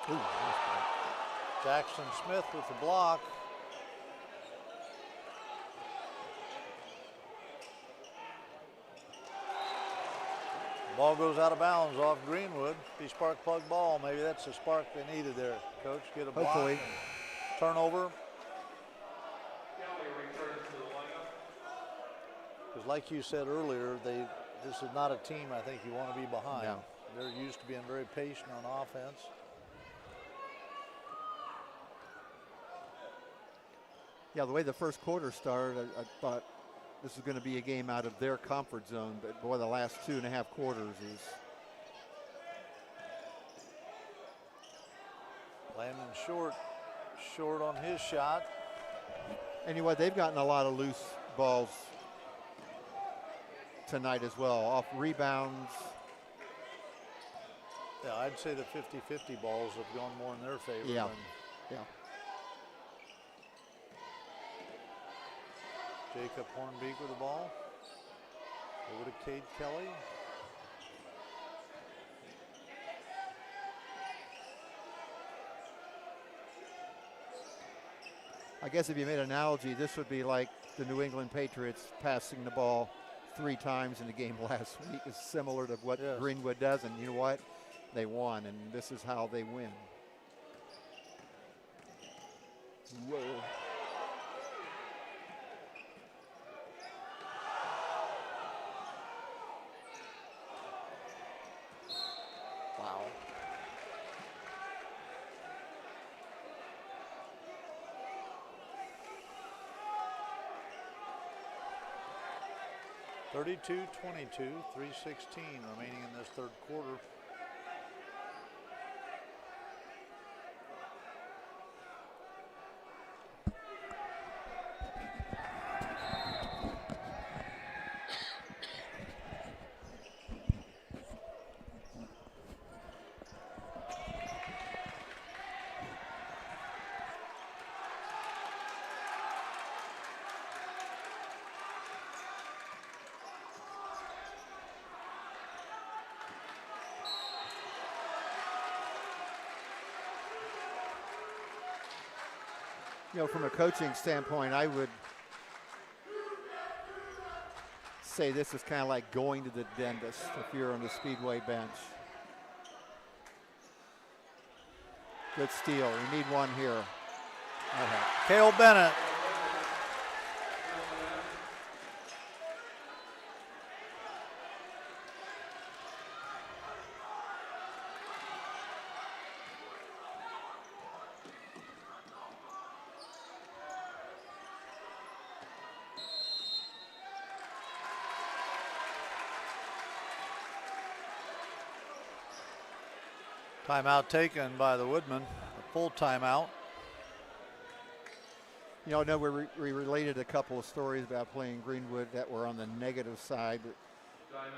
Ooh, Jackson Smith with the block. Ball goes out of bounds off Greenwood. The Sparkplug ball. Maybe that's the spark they needed there, Coach. Get a block. hopefully. Turnover. Because like you said earlier, this is not a team I think you want to be behind. No. They're used to being very patient on offense. Yeah, the way the first quarter started, I thought this was going to be a game out of their comfort zone, but boy, the last 2.5 quarters is. Landon short on his shot. Anyway, they've gotten a lot of loose balls tonight as well, off rebounds. Yeah, I'd say the 50-50 balls have gone more in their favor. Yeah, than yeah. Jacob Hornbeek with the ball. Over to Cade Kelly. I guess if you made an analogy, this would be like the New England Patriots passing the ball 3 times in the game last week. Is similar to what Yes. Greenwood does, and you know what? They won, and this is how they win. Whoa. Wow. .32-22, 3:16 remaining in this third quarter. You know, from a coaching standpoint, I would say this is kind of like going to the dentist if you're on the Speedway bench. Good steal. We need one here. Cale Bennett. Timeout taken by the Woodmen, a full timeout. You know, I know we related a couple of stories about playing Greenwood that were on the negative side. But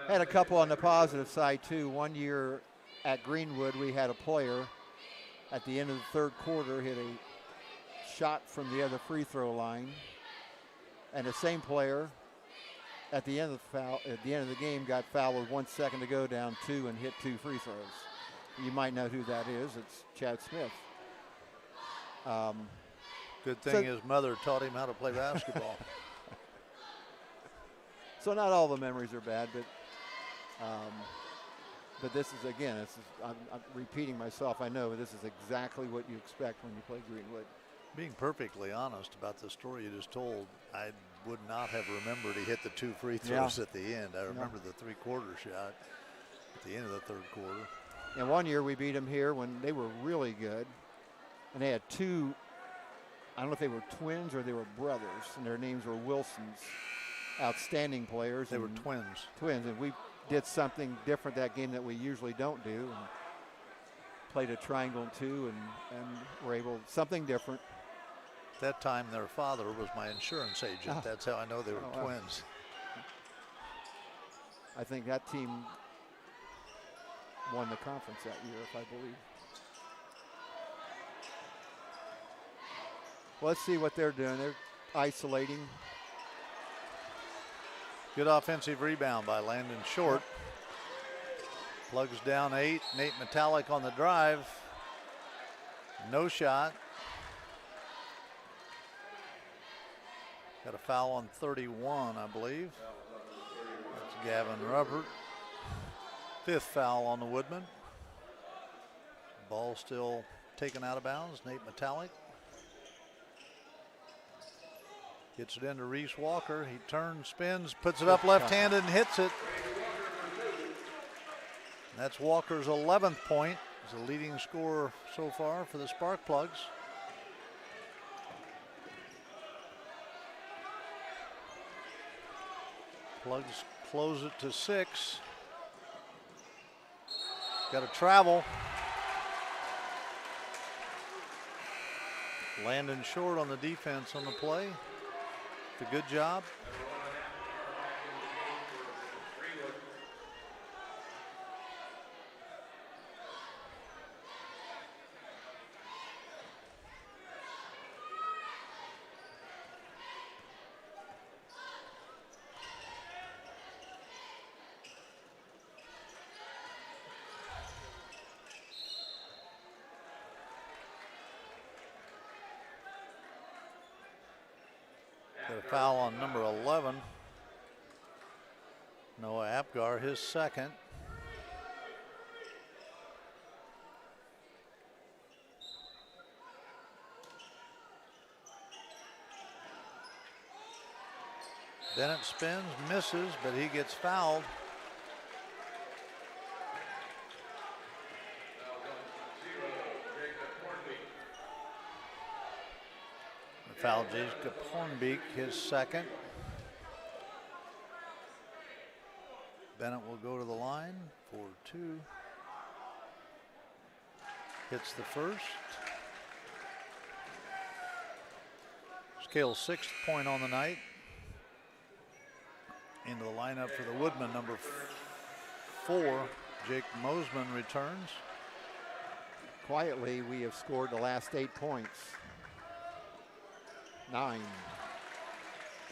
had a couple on the positive side, too. One year at Greenwood, we had a player at the end of the third quarter hit a shot from the other free throw line. And the same player at the end of the game got fouled with 1 second to go, down 2, and hit 2 free throws. You might know who that is. It's Chad Smith. Good thing his mother taught him how to play basketball. So not all the memories are bad, but this is, again, I'm repeating myself, I know, but this is exactly what you expect when you play Greenwood. Being perfectly honest about the story you just told, I would not have remembered he hit the 2 free throws at the end. I remember the three-quarter shot at the end of the third quarter. And one year we beat them here when they were really good, and they had 2, I don't know if they were twins or they were brothers, and their names were Wilsons, outstanding players. They were twins. Twins, and we did something different that game that we usually don't do, and played a triangle and 2, and were able, something different. At that time, their father was my insurance agent. That's how I know they were twins. I think that team won the conference that year, if I believe. Well, let's see what they're doing. They're isolating. Good offensive rebound by Landon Short. Plugs down 8. Nate Metallic on the drive. No shot. Got a foul on 31, I believe. That's Gavin Ruppert. 5th foul on the Woodmen. Ball still taken out of bounds. Nate Metallic gets it into Reese Walker. He turns, spins, puts it up left-handed and hits it. That's Walker's 11th point. He's the leading scorer so far for the Sparkplugs. Plugs close it to 6. Got to travel. Landon Short on the defense on the play. It's a good job. Got a foul on number 11. Noah Apgar, his second. Bennett spins, misses, but he gets fouled. Foul Jacob Hornbeek, his second. Bennett will go to the line for 2. Hits the first. Scale's 6th point on the night. Into the lineup for the Woodmen, number 4, Jake Mosman returns. Quietly, we have scored the last 8 points. 9.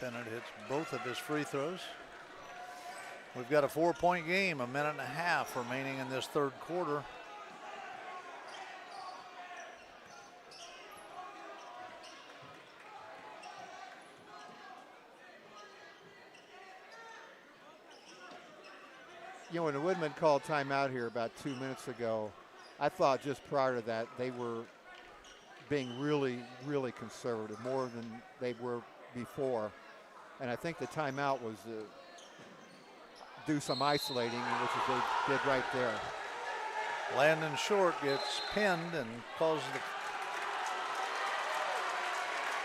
Bennett hits both of his free throws. We've got a 4-point game, a minute and a half remaining in this third quarter. You know, when the Woodmen called timeout here about 2 minutes ago, I thought just prior to that they were being really, really conservative, more than they were before. And I think the timeout was to do some isolating, which is they did right there. Landon Short gets pinned and causes the...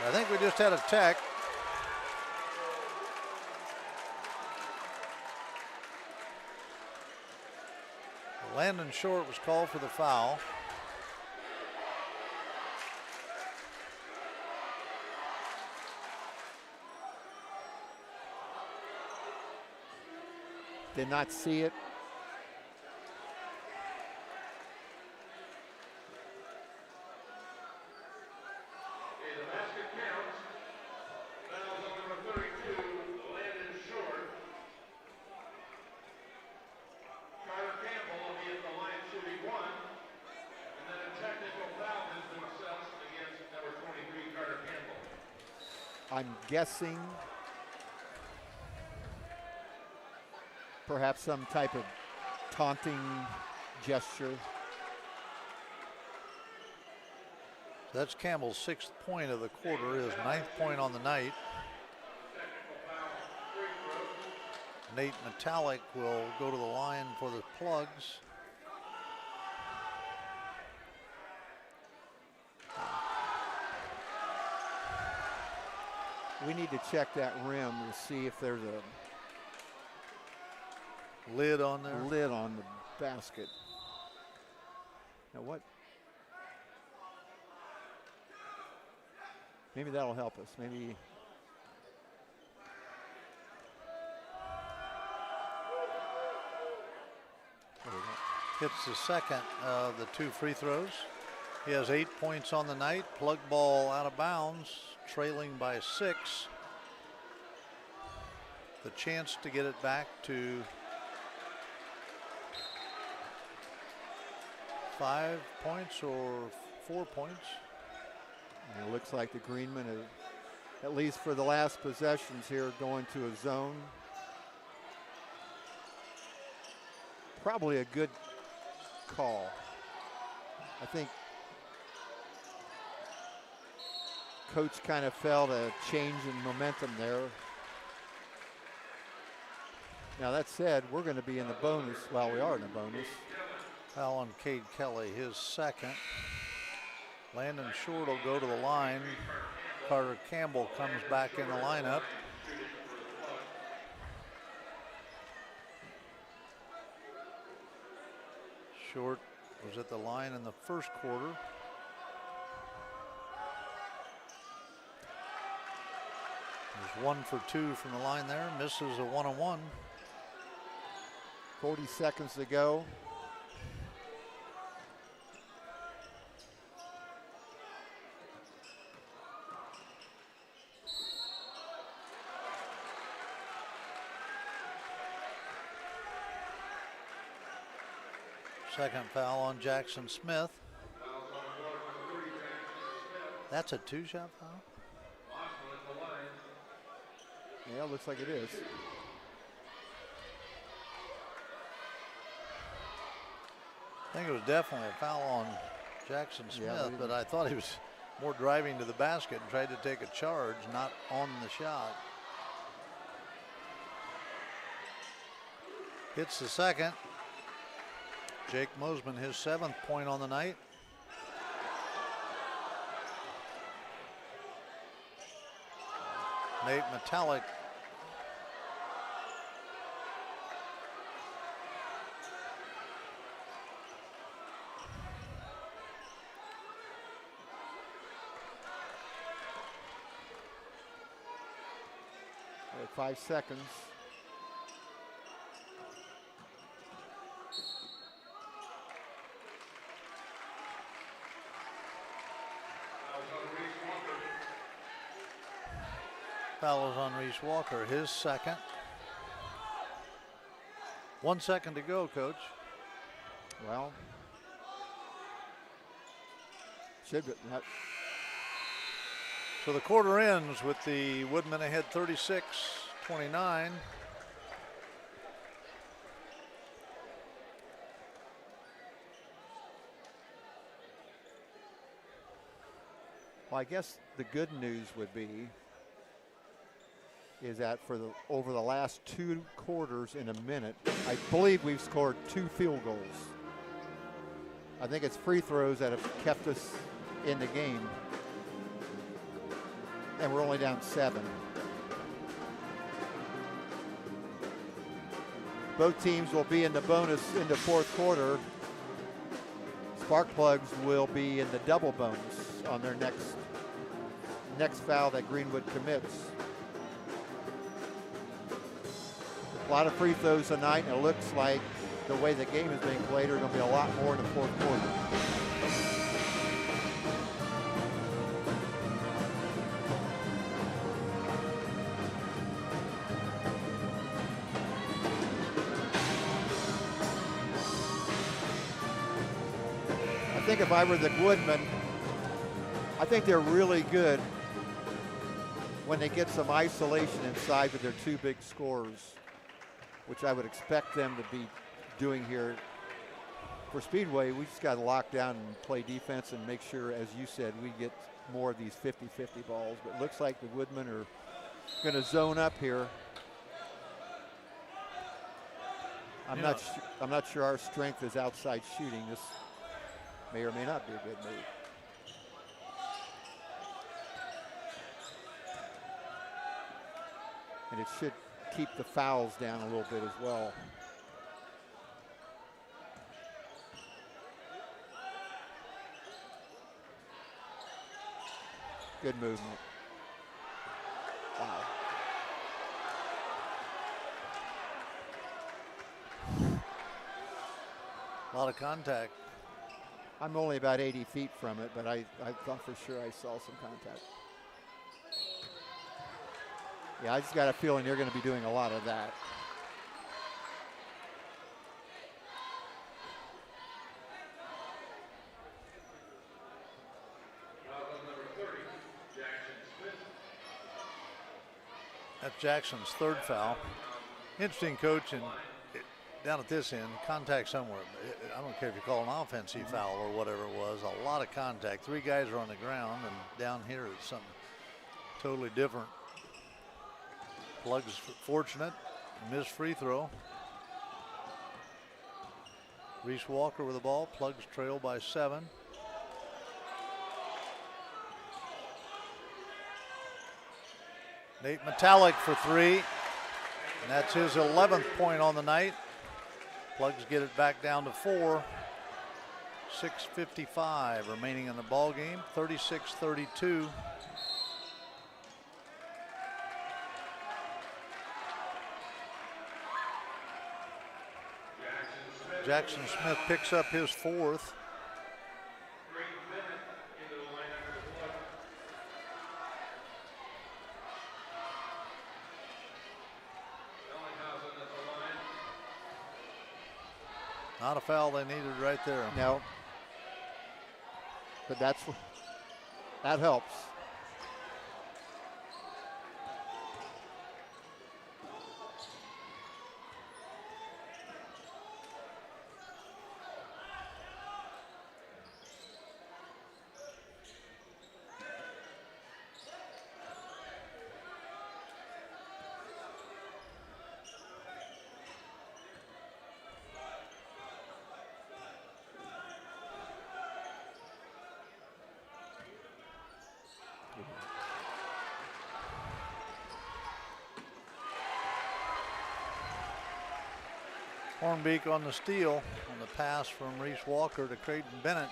I think we just had a tech. Landon Short was called for the foul. Did not see it. I'm guessing perhaps some type of taunting gesture. That's Campbell's 6th point of the quarter, his 9th point on the night. Nate Metallic will go to the line for the Plugs. We need to check that rim to see if there's a lid on there. Lid on the basket. Now what? Maybe that'll help us. Maybe. Hits the second of the 2 free throws. He has 8 points on the night. Plug ball out of bounds, trailing by 6. The chance to get it back to 5 points or 4 points. And it looks like the Greenmen, at least for the last possessions here, going to a zone. Probably a good call. I think Coach kind of felt a change in momentum there. Now that said, we're going to be in the bonus. Well, we are in the bonus. Foul on Cade Kelly, his second. Landon Short will go to the line. Carter Campbell comes back in the lineup. Short was at the line in the first quarter. He's 1 for 2 from the line there. Misses a 1-on-1. 40 seconds to go. Second foul on Jackson Smith. That's a 2-shot foul? Yeah, looks like it is. I think it was definitely a foul on Jackson Smith, Yeah, but I thought he was more driving to the basket and tried to take a charge, not on the shot. Hits the second. Jake Mosman, his 7th point on the night. Nate Metallic At 5 seconds. Foul on Reese Walker, his second. 1 second to go, Coach. Well, should be not. So the quarter ends with the Woodmen ahead 36-29. Well, I guess the good news would be is that over the last 2 quarters in a minute, I believe we've scored 2 field goals. I think it's free throws that have kept us in the game. And we're only down 7. Both teams will be in the bonus in the fourth quarter. Sparkplugs will be in the double bonus on their next foul that Greenwood commits. A lot of free throws tonight, and it looks like the way the game is being played, there's going to be a lot more in the fourth quarter. I think if I were the Woodmen, I think they're really good when they get some isolation inside with their two big scorers, which I would expect them to be doing here. For Speedway, we just got to lock down and play defense and make sure, as you said, we get more of these 50-50 balls. But it looks like the Woodmen are going to zone up here. I'm not sure our strength is outside shooting. This may or may not be a good move. And it should keep the fouls down a little bit as well. Good movement. Wow. A lot of contact. I'm only about 80 feet from it, but I thought for sure I saw some contact. Yeah, I just got a feeling you're going to be doing a lot of that. That's Jackson's third foul. Interesting, coach, and down at this end, contact somewhere. I don't care if you call an offensive foul or whatever it was, a lot of contact. Three guys are on the ground, and down here is something totally different. Plugs fortunate, missed free throw. Reese Walker with the ball. Plugs trail by 7. Nate Metallic for 3, and that's his 11th point on the night. Plugs get it back down to 4. 6:55 remaining in the ball game. 36-32. Jackson Smith picks up his 4th. Not a foul they needed right there. No. But that helps. Hornbeak on the steal on the pass from Reese Walker to Creighton Bennett.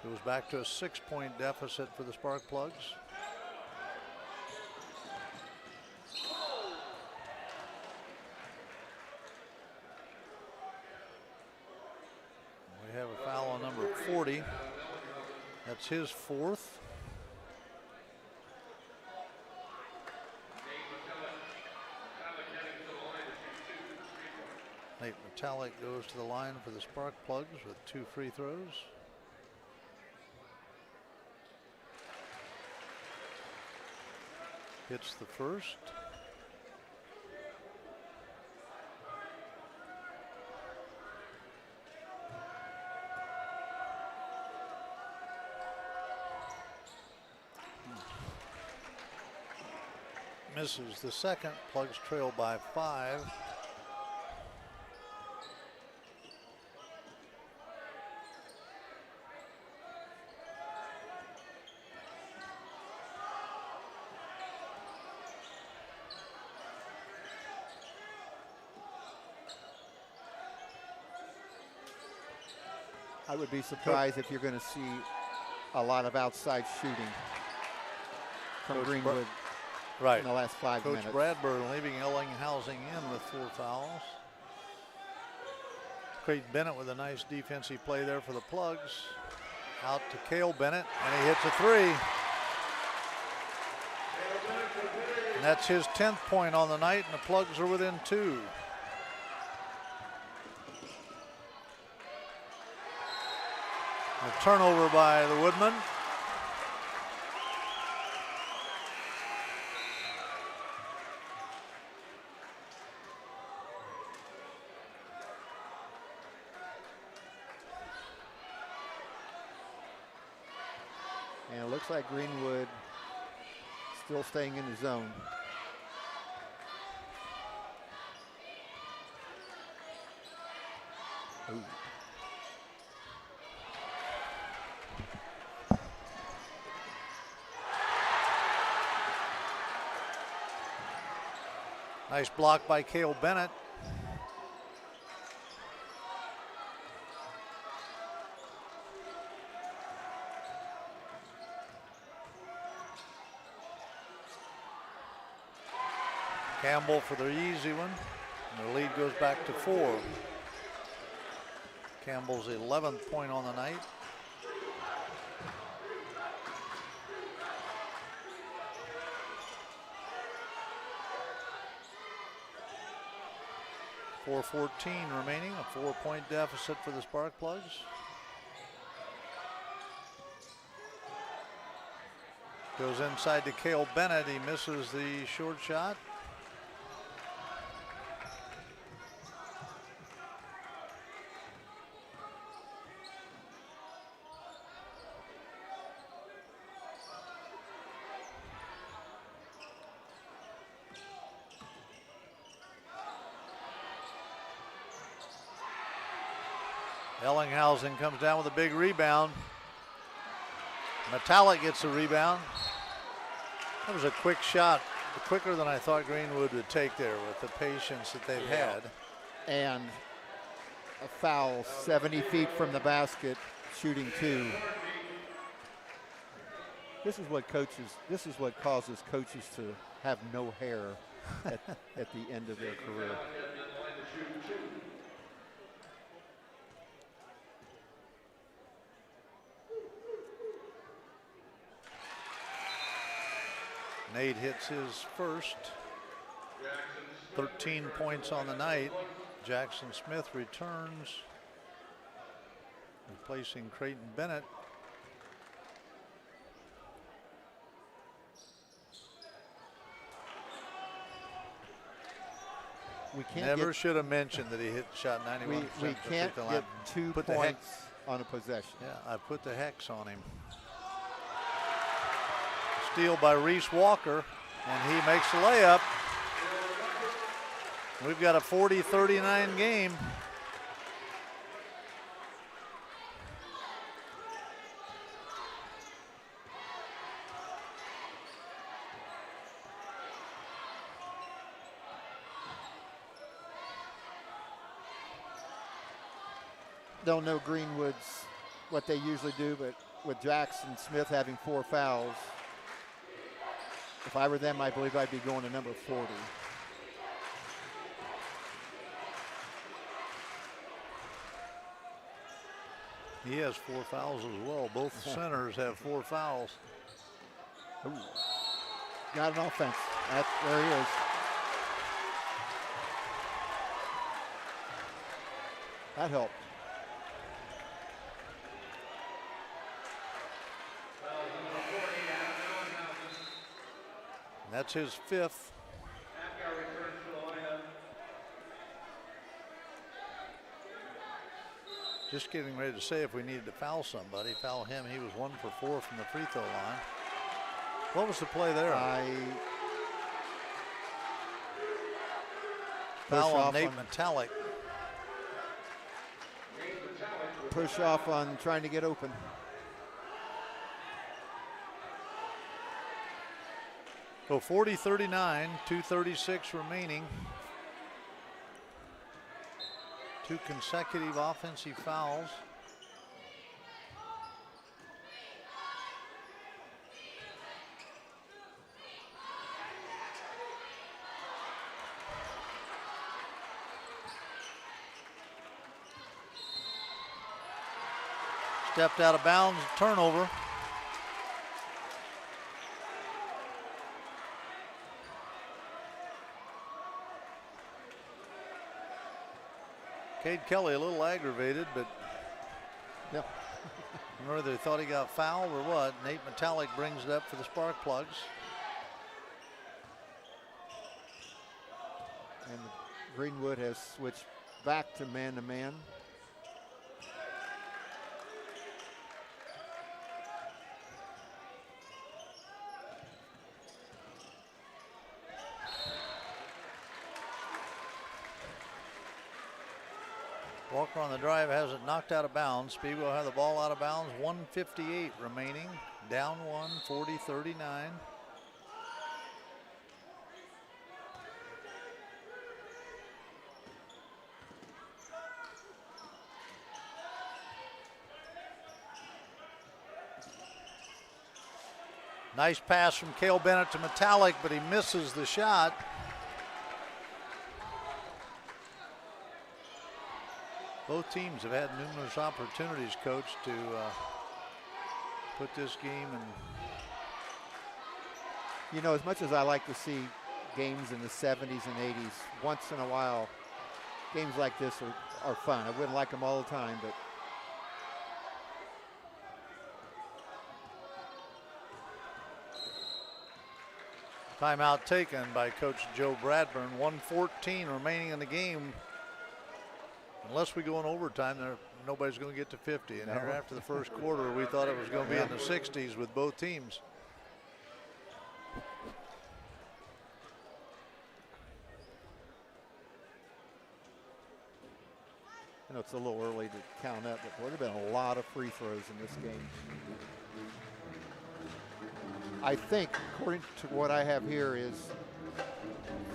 Goes back to a 6-point deficit for the Sparkplugs. We have a foul on number 40. That's his 4th. Nate Metallic goes to the line for the Sparkplugs with 2 free throws. Hits the first. Misses the second. Plugs trail by 5. I would be surprised if you're going to see a lot of outside shooting from Coach Greenwood Right. in the last 5 Coach minutes. Bradburn leaving Ellinghousing in with 4 fouls. Creighton Bennett with a nice defensive play there for the Plugs. Out to Cale Bennett, and he hits a 3. And that's his 10th point on the night, and the Plugs are within 2. A turnover by the Woodmen. And it looks like Greenwood still staying in the zone. Ooh. Nice block by Cale Bennett. Campbell for the easy one. And the lead goes back to 4. Campbell's 11th point on the night. .414 remaining, a 4-point deficit for the Sparkplugs. Goes inside to Cale Bennett. He misses the short shot. Ellinghousing comes down with a big rebound. Metallic gets the rebound. That was a quick shot, quicker than I thought Greenwood would take there with the patience that they've had. And a foul 70 feet from the basket, shooting 2. This is what causes coaches to have no hair at the end of their career. Nate hits his first. 13 points on the night. Jackson Smith returns, replacing Creighton Bennett. Never should have mentioned that he hit shot 91%. We can't get 2 points on a possession. Yeah, I put the hex on him. Steal by Reese Walker, and he makes the layup. We've got a 40-39 game. Don't know Greenwood's what they usually do, but with Jackson Smith having 4 fouls, if I were them, I believe I'd be going to number 40. He has 4 fouls as well. Both centers have 4 fouls. Ooh. Got an offense. There he is. That helped. That's his 5th. Just getting ready to say if we needed to foul somebody, foul him. He was 1 for 4 from the free throw line. What was the play there? Foul on Nate Metallic. Push off on trying to get open. So 40-39, 2:36 remaining. 2 consecutive offensive fouls. Stepped out of bounds, turnover. Cade Kelly a little aggravated, but Yeah. I don't know whether they thought he got fouled or what. Nate Metallic brings it up for the Sparkplugs. And Greenwood has switched back to man-to-man. Walker on the drive has it knocked out of bounds. Speedway will have the ball out of bounds. 1:58 remaining. Down one, 40-39. Nice pass from Cale Bennett to Metallic, but he misses the shot. Both teams have had numerous opportunities, Coach, to put this game in. You know, as much as I like to see games in the 70s and 80s, once in a while, games like this are fun. I wouldn't like them all the time, but Timeout taken by Coach Joe Bradburn. 1:14 remaining in the game. Unless we go in overtime, nobody's going to get to 50. And No. here after the first quarter, we thought it was going to be in the 60s with both teams. I know it's a little early to count up, but there have been a lot of free throws in this game. I think, according to what I have here, is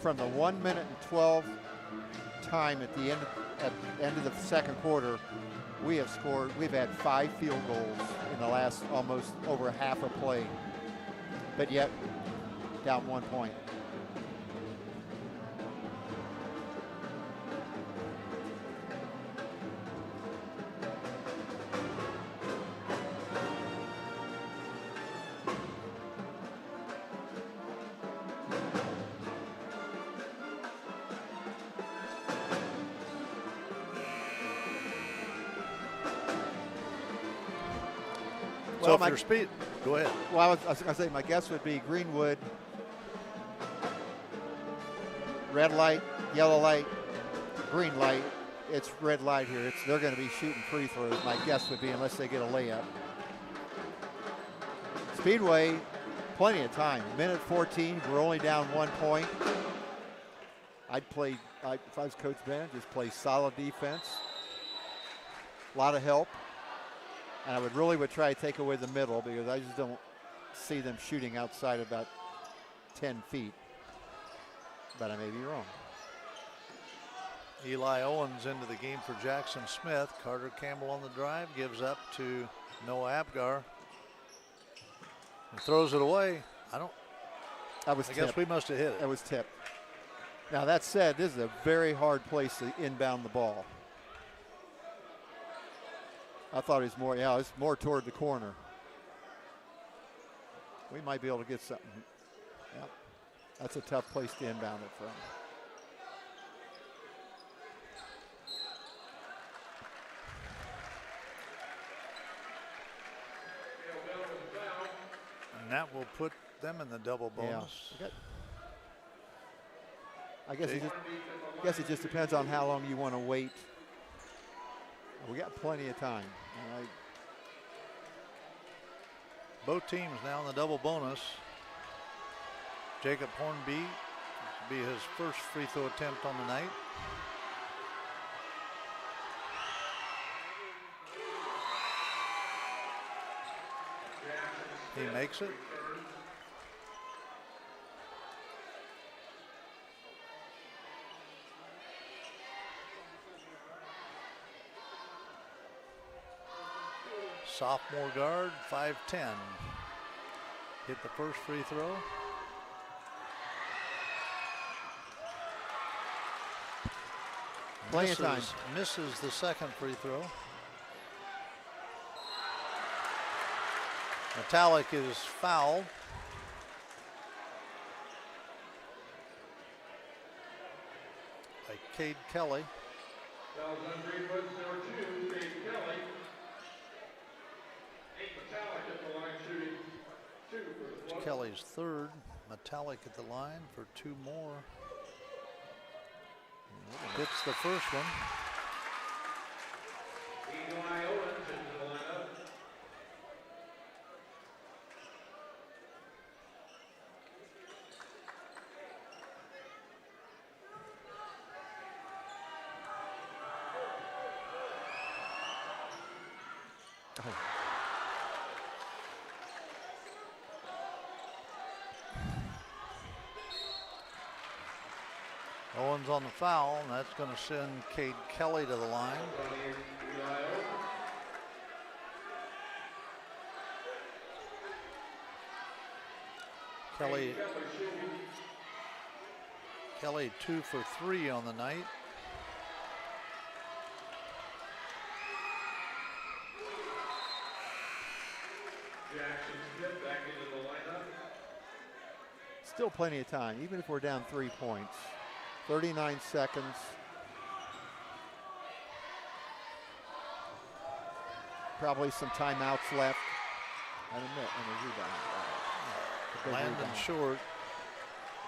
from the 1 minute and 12 time at the end of the second quarter, we've had 5 field goals in the last almost over half a play, but yet down 1 point. So if you're speed, go ahead. Well, I was going to say my guess would be Greenwood, red light, yellow light, green light. It's red light here. They're going to be shooting free throws. My guess would be, unless they get a layup. Speedway, plenty of time. Minute 14. We're only down 1 point. If I was Coach Bennett, just play solid defense. A lot of help. And I would try to take away the middle, because I just don't see them shooting outside about 10 feet. But I may be wrong. Eli Owens into the game for Jackson Smith. Carter Campbell on the drive, gives up to Noah Apgar. And throws it away. I guess we must have hit it. That was tipped. Now that said, this is a very hard place to inbound the ball. I thought it was more, it's more toward the corner. We might be able to get something. Yep. That's a tough place to inbound it from. And that will put them in the double bonus. Yeah. I guess it just depends on how long you want to wait. We got plenty of time. Both teams now in the double bonus. Jacob Hornby will be his first free throw attempt on the night. He makes it. Sophomore guard, 5'10". Hit the first free throw. Plenty of time. Misses the second free throw. Metallic is fouled. By Cade Kelly. Fouls on Greenwood, number 2, Cade Kelly. Nate Metallic at the line shooting 2 for the club. Kelly's third. Metallic at the line for 2 more. Hits the first one. Eli Owens into the lineup. Owens on the foul, and that's going to send Cade Kelly to the line. Kelly 2 for 3 on the night. Jackson Smith back into the lineup. Still plenty of time, even if we're down 3 points. 39 seconds. Probably some timeouts left. And a rebound. Landon short.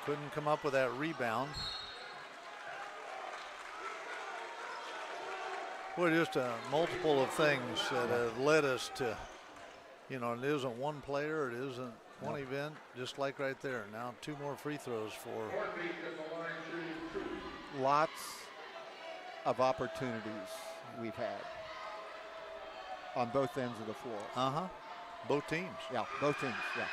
Couldn't come up with that rebound. Boy, just a multiple of things that have led us to, you know, it isn't one player, it isn't one event, just like right there. Now 2 more free throws for. Lots of opportunities we've had on both ends of the floor. Both teams. Yeah, both teams, yeah.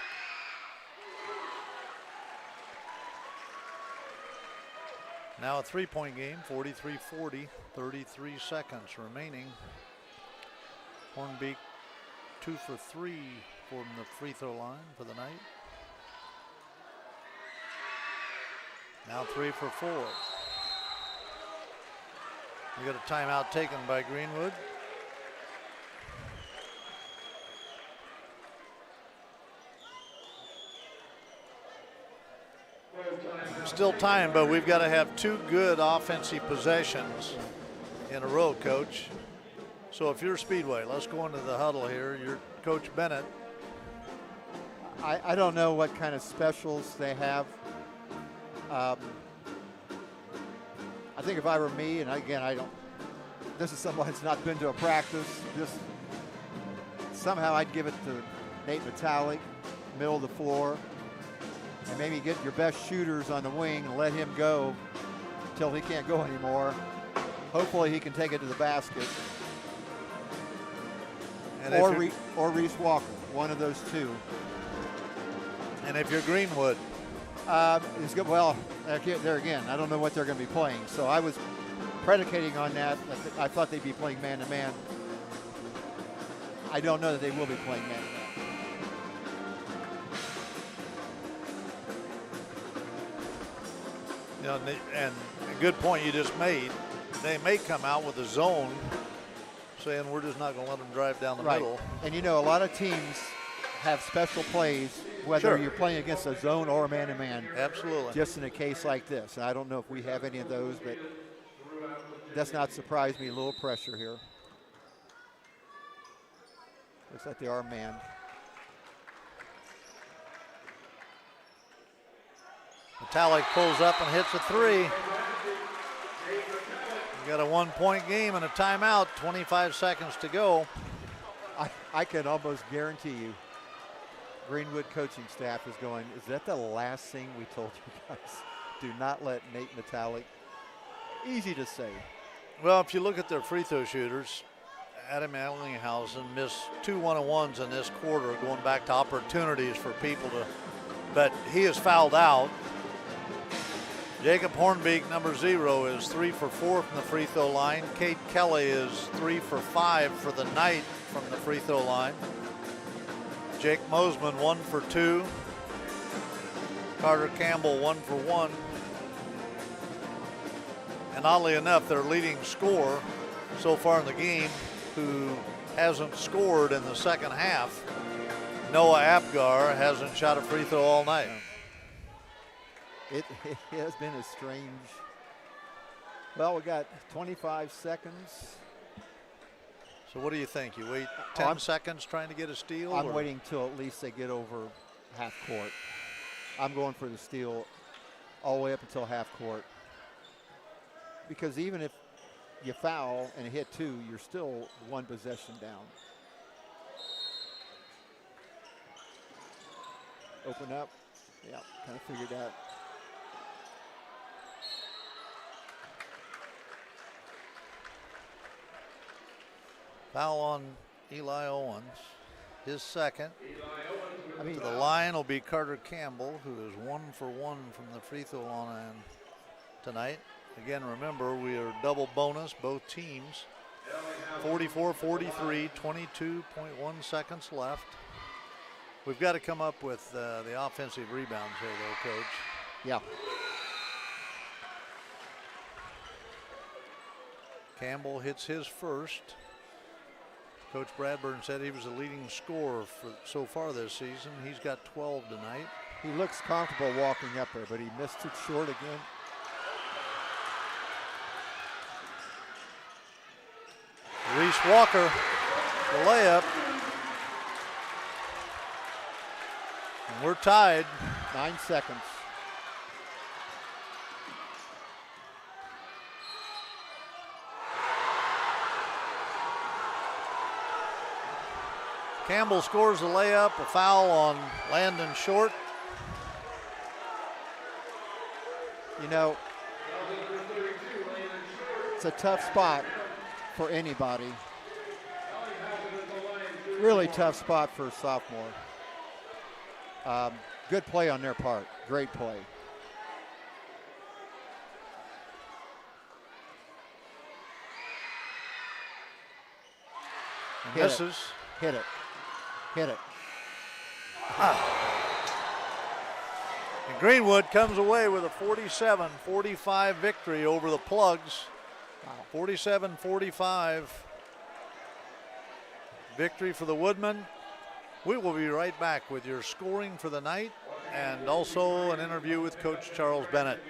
Now a 3-point game, 43-40, 33 seconds remaining. Hornbeak 2 for 3 from the free throw line for the night. Now 3 for 4. We got a timeout taken by Greenwood. Still time, but we've got to have 2 good offensive possessions in a row, Coach. So if you're Speedway, let's go into the huddle here. You're Coach Bennett. I don't know what kind of specials they have. I think if I were me, and again, this is someone that's not been to a practice, somehow I'd give it to Nate Metallic, middle of the floor, and maybe get your best shooters on the wing and let him go until he can't go anymore. Hopefully he can take it to the basket. And or Reese Walker, one of those 2. And if you're Greenwood, it's good. Well, there again, I don't know what they're going to be playing. So I was predicating on that. I thought they'd be playing man-to-man. I don't know that they will be playing man-to-man. you know, and a good point you just made. They may come out with a zone saying we're just not going to let them drive down the middle. And you know, a lot of teams have special plays, whether you're playing against a zone or a man-to-man. Absolutely. Just in a case like this. And I don't know if we have any of those, but that's not surprised me. A little pressure here. Looks like they are manned. Metallic pulls up and hits a 3. You got a 1-point game and a timeout, 25 seconds to go. I can almost guarantee you Greenwood coaching staff is going, is that the last thing we told you guys? Do not let Nate Metallic. Easy to say. Well, if you look at their free throw shooters, Adam Allinghausen missed 2 1-on-1s in this quarter, going back to opportunities for people to, but he is fouled out. Jacob Hornbeak, number 0, is 3 for 4 from the free throw line. Cade Kelly is 3 for 5 for the night from the free throw line. Jake Mosman, 1 for 2. Carter Campbell, 1 for 1. And oddly enough, their leading scorer so far in the game, who hasn't scored in the second half, Noah Apgar hasn't shot a free throw all night. It has been a strange. Well, we got 25 seconds. So what do you think? You wait 10 seconds trying to get a steal? I'm waiting till at least they get over half court. I'm going for the steal all the way up until half court. Because even if you foul and hit two, you're still one possession down. Open up. Yeah, kind of figured that. Foul on Eli Owens, his second. I mean, To the line will be Carter Campbell, who is 1 for 1 from the free throw line tonight. Again, remember, we are double bonus, both teams. 44-43, 22.1 seconds left. We've got to come up with the offensive rebounds here, though, Coach. yeah. Campbell hits his first. Coach Bradburn said he was the leading scorer for so far this season. He's got 12 tonight. He looks comfortable walking up there, but he missed it short again. Reese Walker, the layup. And we're tied. 9 seconds. Campbell scores the layup, a foul on Landon Short. You know, it's a tough spot for anybody. Really tough spot for a sophomore. Good play on their part. Great play. And misses. Hit it. Hit it. And Greenwood comes away with a 47-45 victory over the Plugs. 47-45 victory for the Woodmen. We will be right back with your scoring for the night and also an interview with Coach Charles Bennett.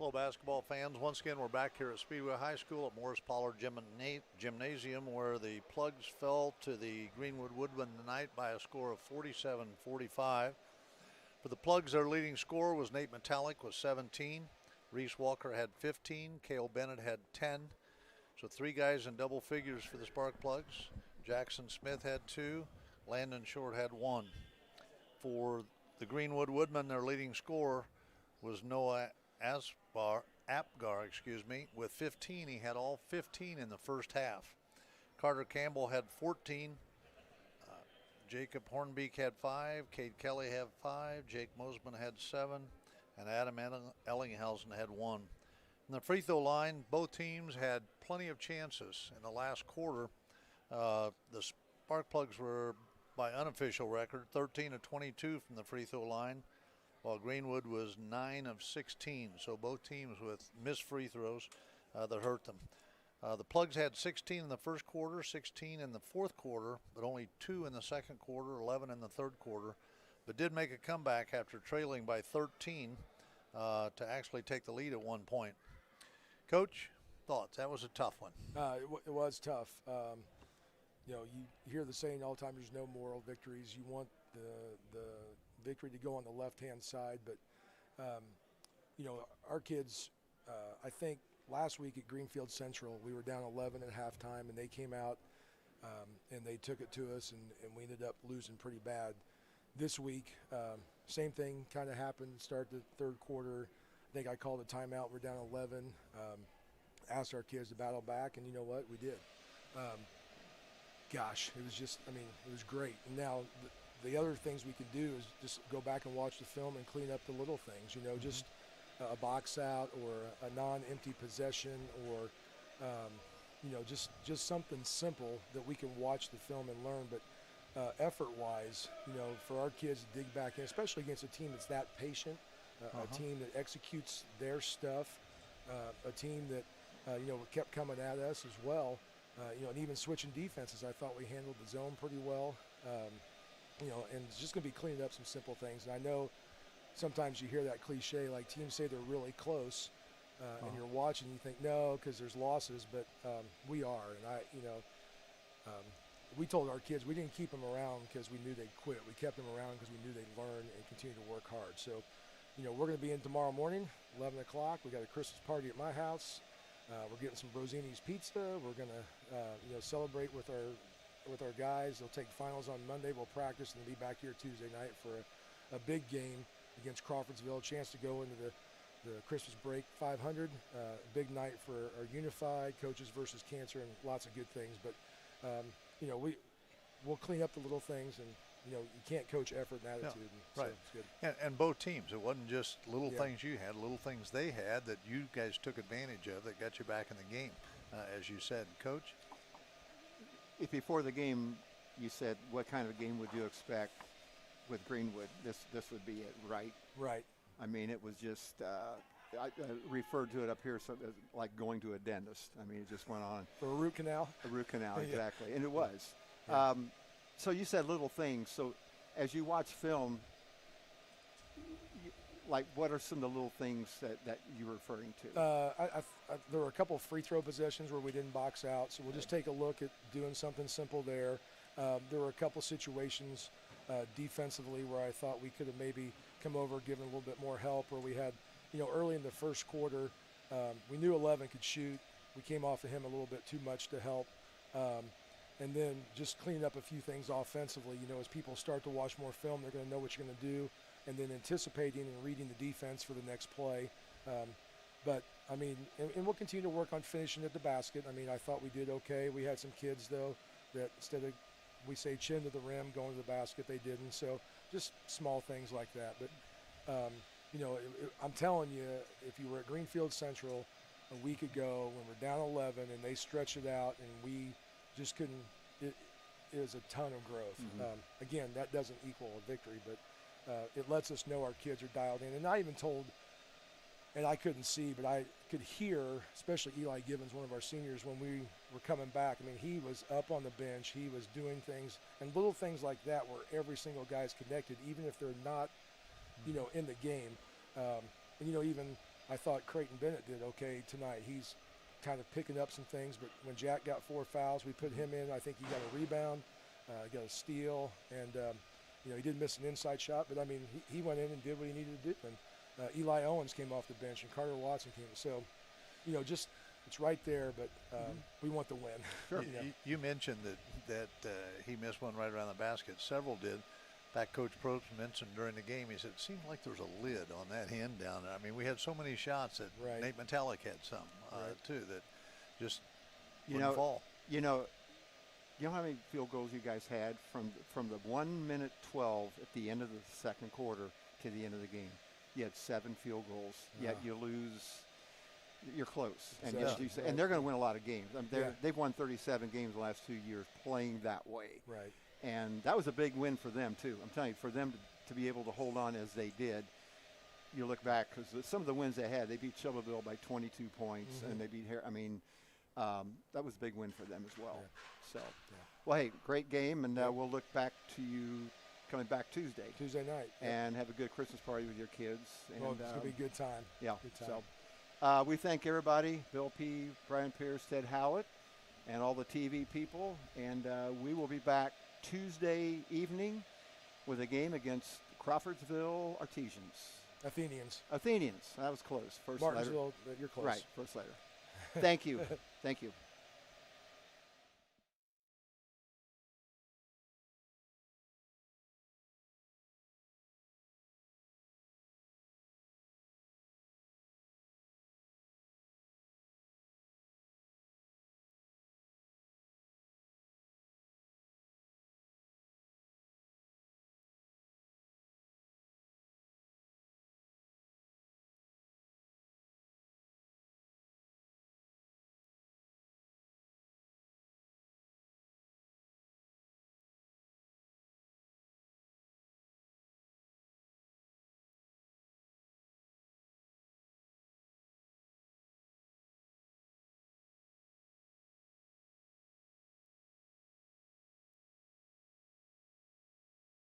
Hello, basketball fans. Once again, we're back here at Speedway High School at Morris Pollard Gymnasium, where the Plugs fell to the Greenwood Woodmen tonight by a score of 47-45. For the Plugs, their leading scorer was Nate Metallic with 17. Reese Walker had 15. Cale Bennett had 10. So 3 guys in double figures for the Sparkplugs. Jackson Smith had 2. Landon Short had 1. For the Greenwood Woodmen, their leading scorer was Noah Apgar, with 15. He had all 15 in the first half. Carter Campbell had 14. Jacob Hornbeek had 5. Cade Kelly had 5. Jake Mosman had 7. And Adam Ellinghausen had 1. In the free throw line, both teams had plenty of chances in the last quarter. The Sparkplugs were, by unofficial record, 13 of 22 from the free throw line, while Greenwood was 9 of 16. So both teams with missed free throws that hurt them. The Plugs had 16 in the first quarter, 16 in the fourth quarter, but only 2 in the second quarter, 11 in the third quarter, but did make a comeback after trailing by 13 to actually take the lead at one point. Coach, thoughts? That was a tough one. It was tough. You hear the saying all the time, there's no moral victories. You want the victory to go on the left-hand side, but, our kids, I think, last week at Greenfield Central, we were down 11 at halftime, and they came out and they took it to us, and we ended up losing pretty bad. This week, same thing kind of happened. Start the third quarter. I think I called a timeout. We're down 11. Asked our kids to battle back, and you know what? We did. It was just, it was great. And now the other things we can do is just go back and watch the film and clean up the little things, just a box out or a non-empty possession or, just something simple that we can watch the film and learn. But effort-wise, for our kids to dig back in, especially against a team that's that patient, a team that executes their stuff, a team that, kept coming at us as well, and even switching defenses, I thought we handled the zone pretty well, and it's just going to be cleaning up some simple things. And I know sometimes you hear that cliche, like teams say they're really close, and you're watching, you think, no, because there's losses, but we are. And we told our kids we didn't keep them around because we knew they'd quit. We kept them around because we knew they'd learn and continue to work hard. So, we're going to be in tomorrow morning, 11 o'clock. We got a Christmas party at my house. We're getting some Brosini's pizza. We're going to, celebrate with our guys. They'll take finals on Monday. We'll practice and be back here Tuesday night for a big game against Crawfordsville. A chance to go into the Christmas break 500. Big night for our Unified, Coaches versus Cancer, and lots of good things. But we'll clean up the little things, and you can't coach effort and attitude. No, right. So it's good. And both teams, it wasn't just little things you had, little things they had that you guys took advantage of that got you back in the game, as you said. Coach? If before the game you said, what kind of game would you expect with Greenwood? This would be it, right? Right. It was just, I referred to it up here as like going to a dentist. It just went on. For a root canal? A root canal, exactly. And it was. Yeah. So you said little things. So as you watch film, what are some of the little things that you're referring to? There were a couple of free throw possessions where we didn't box out, so we'll just take a look at doing something simple there. There were a couple situations defensively where I thought we could have maybe come over, given a little bit more help, where we had, early in the first quarter, we knew 11 could shoot. We came off of him a little bit too much to help. And then just cleaning up a few things offensively. As people start to watch more film, they're going to know what you're going to do, and then anticipating and reading the defense for the next play. And we'll continue to work on finishing at the basket. I thought we did okay. We had some kids, though, that instead of, we say, chin to the rim, going to the basket, they didn't. So just small things like that. But, I'm telling you, if you were at Greenfield Central a week ago when we're down 11 and they stretch it out and we just couldn't, it is a ton of growth. Again, that doesn't equal a victory, but it lets us know our kids are dialed in. And I even told, and I couldn't see, but I could hear, especially Eli Gibbons, one of our seniors, when we were coming back. He was up on the bench. He was doing things, and little things like that where every single guy is connected, even if they're not, in the game. And, even I thought Creighton Bennett did okay tonight. He's kind of picking up some things, but when Jack got 4 fouls, we put him in. I think he got a rebound, got a steal, and he didn't miss an inside shot, but I mean, he went in and did what he needed to do. And Eli Owens came off the bench, and Carter Watson came. So, just it's right there, but we want the win. Sure. You mentioned that he missed one right around the basket. Several did. In fact, Coach Probst mentioned during the game, he said, it seemed like there was a lid on that end down there. I mean, we had so many shots that Nate Metallic had some, too, that just wouldn't fall. You know how many field goals you guys had from the 1 minute 12 at the end of the second quarter to the end of the game? You had 7 field goals, yet you lose. You're close, and and they're going to win a lot of games. I mean, they've won 37 games the last 2 years playing that way. Right. And that was a big win for them, too. I'm telling you, for them to be able to hold on as they did, you look back, because some of the wins they had, they beat Shelbyville by 22 points, and they beat that was a big win for them as well. Yeah. So, well, hey, great game, and we'll look back to you coming back Tuesday night, and have a good Christmas party with your kids. And, it's going to be a good time. Yeah. Good time. So we thank everybody, Bill P., Brian Pierce, Ted Howlett, and all the TV people, and we will be back Tuesday evening with a game against Crawfordsville Athenians. That was close. First Martinsville, you're close. Right, first letter. Thank you. Thank you.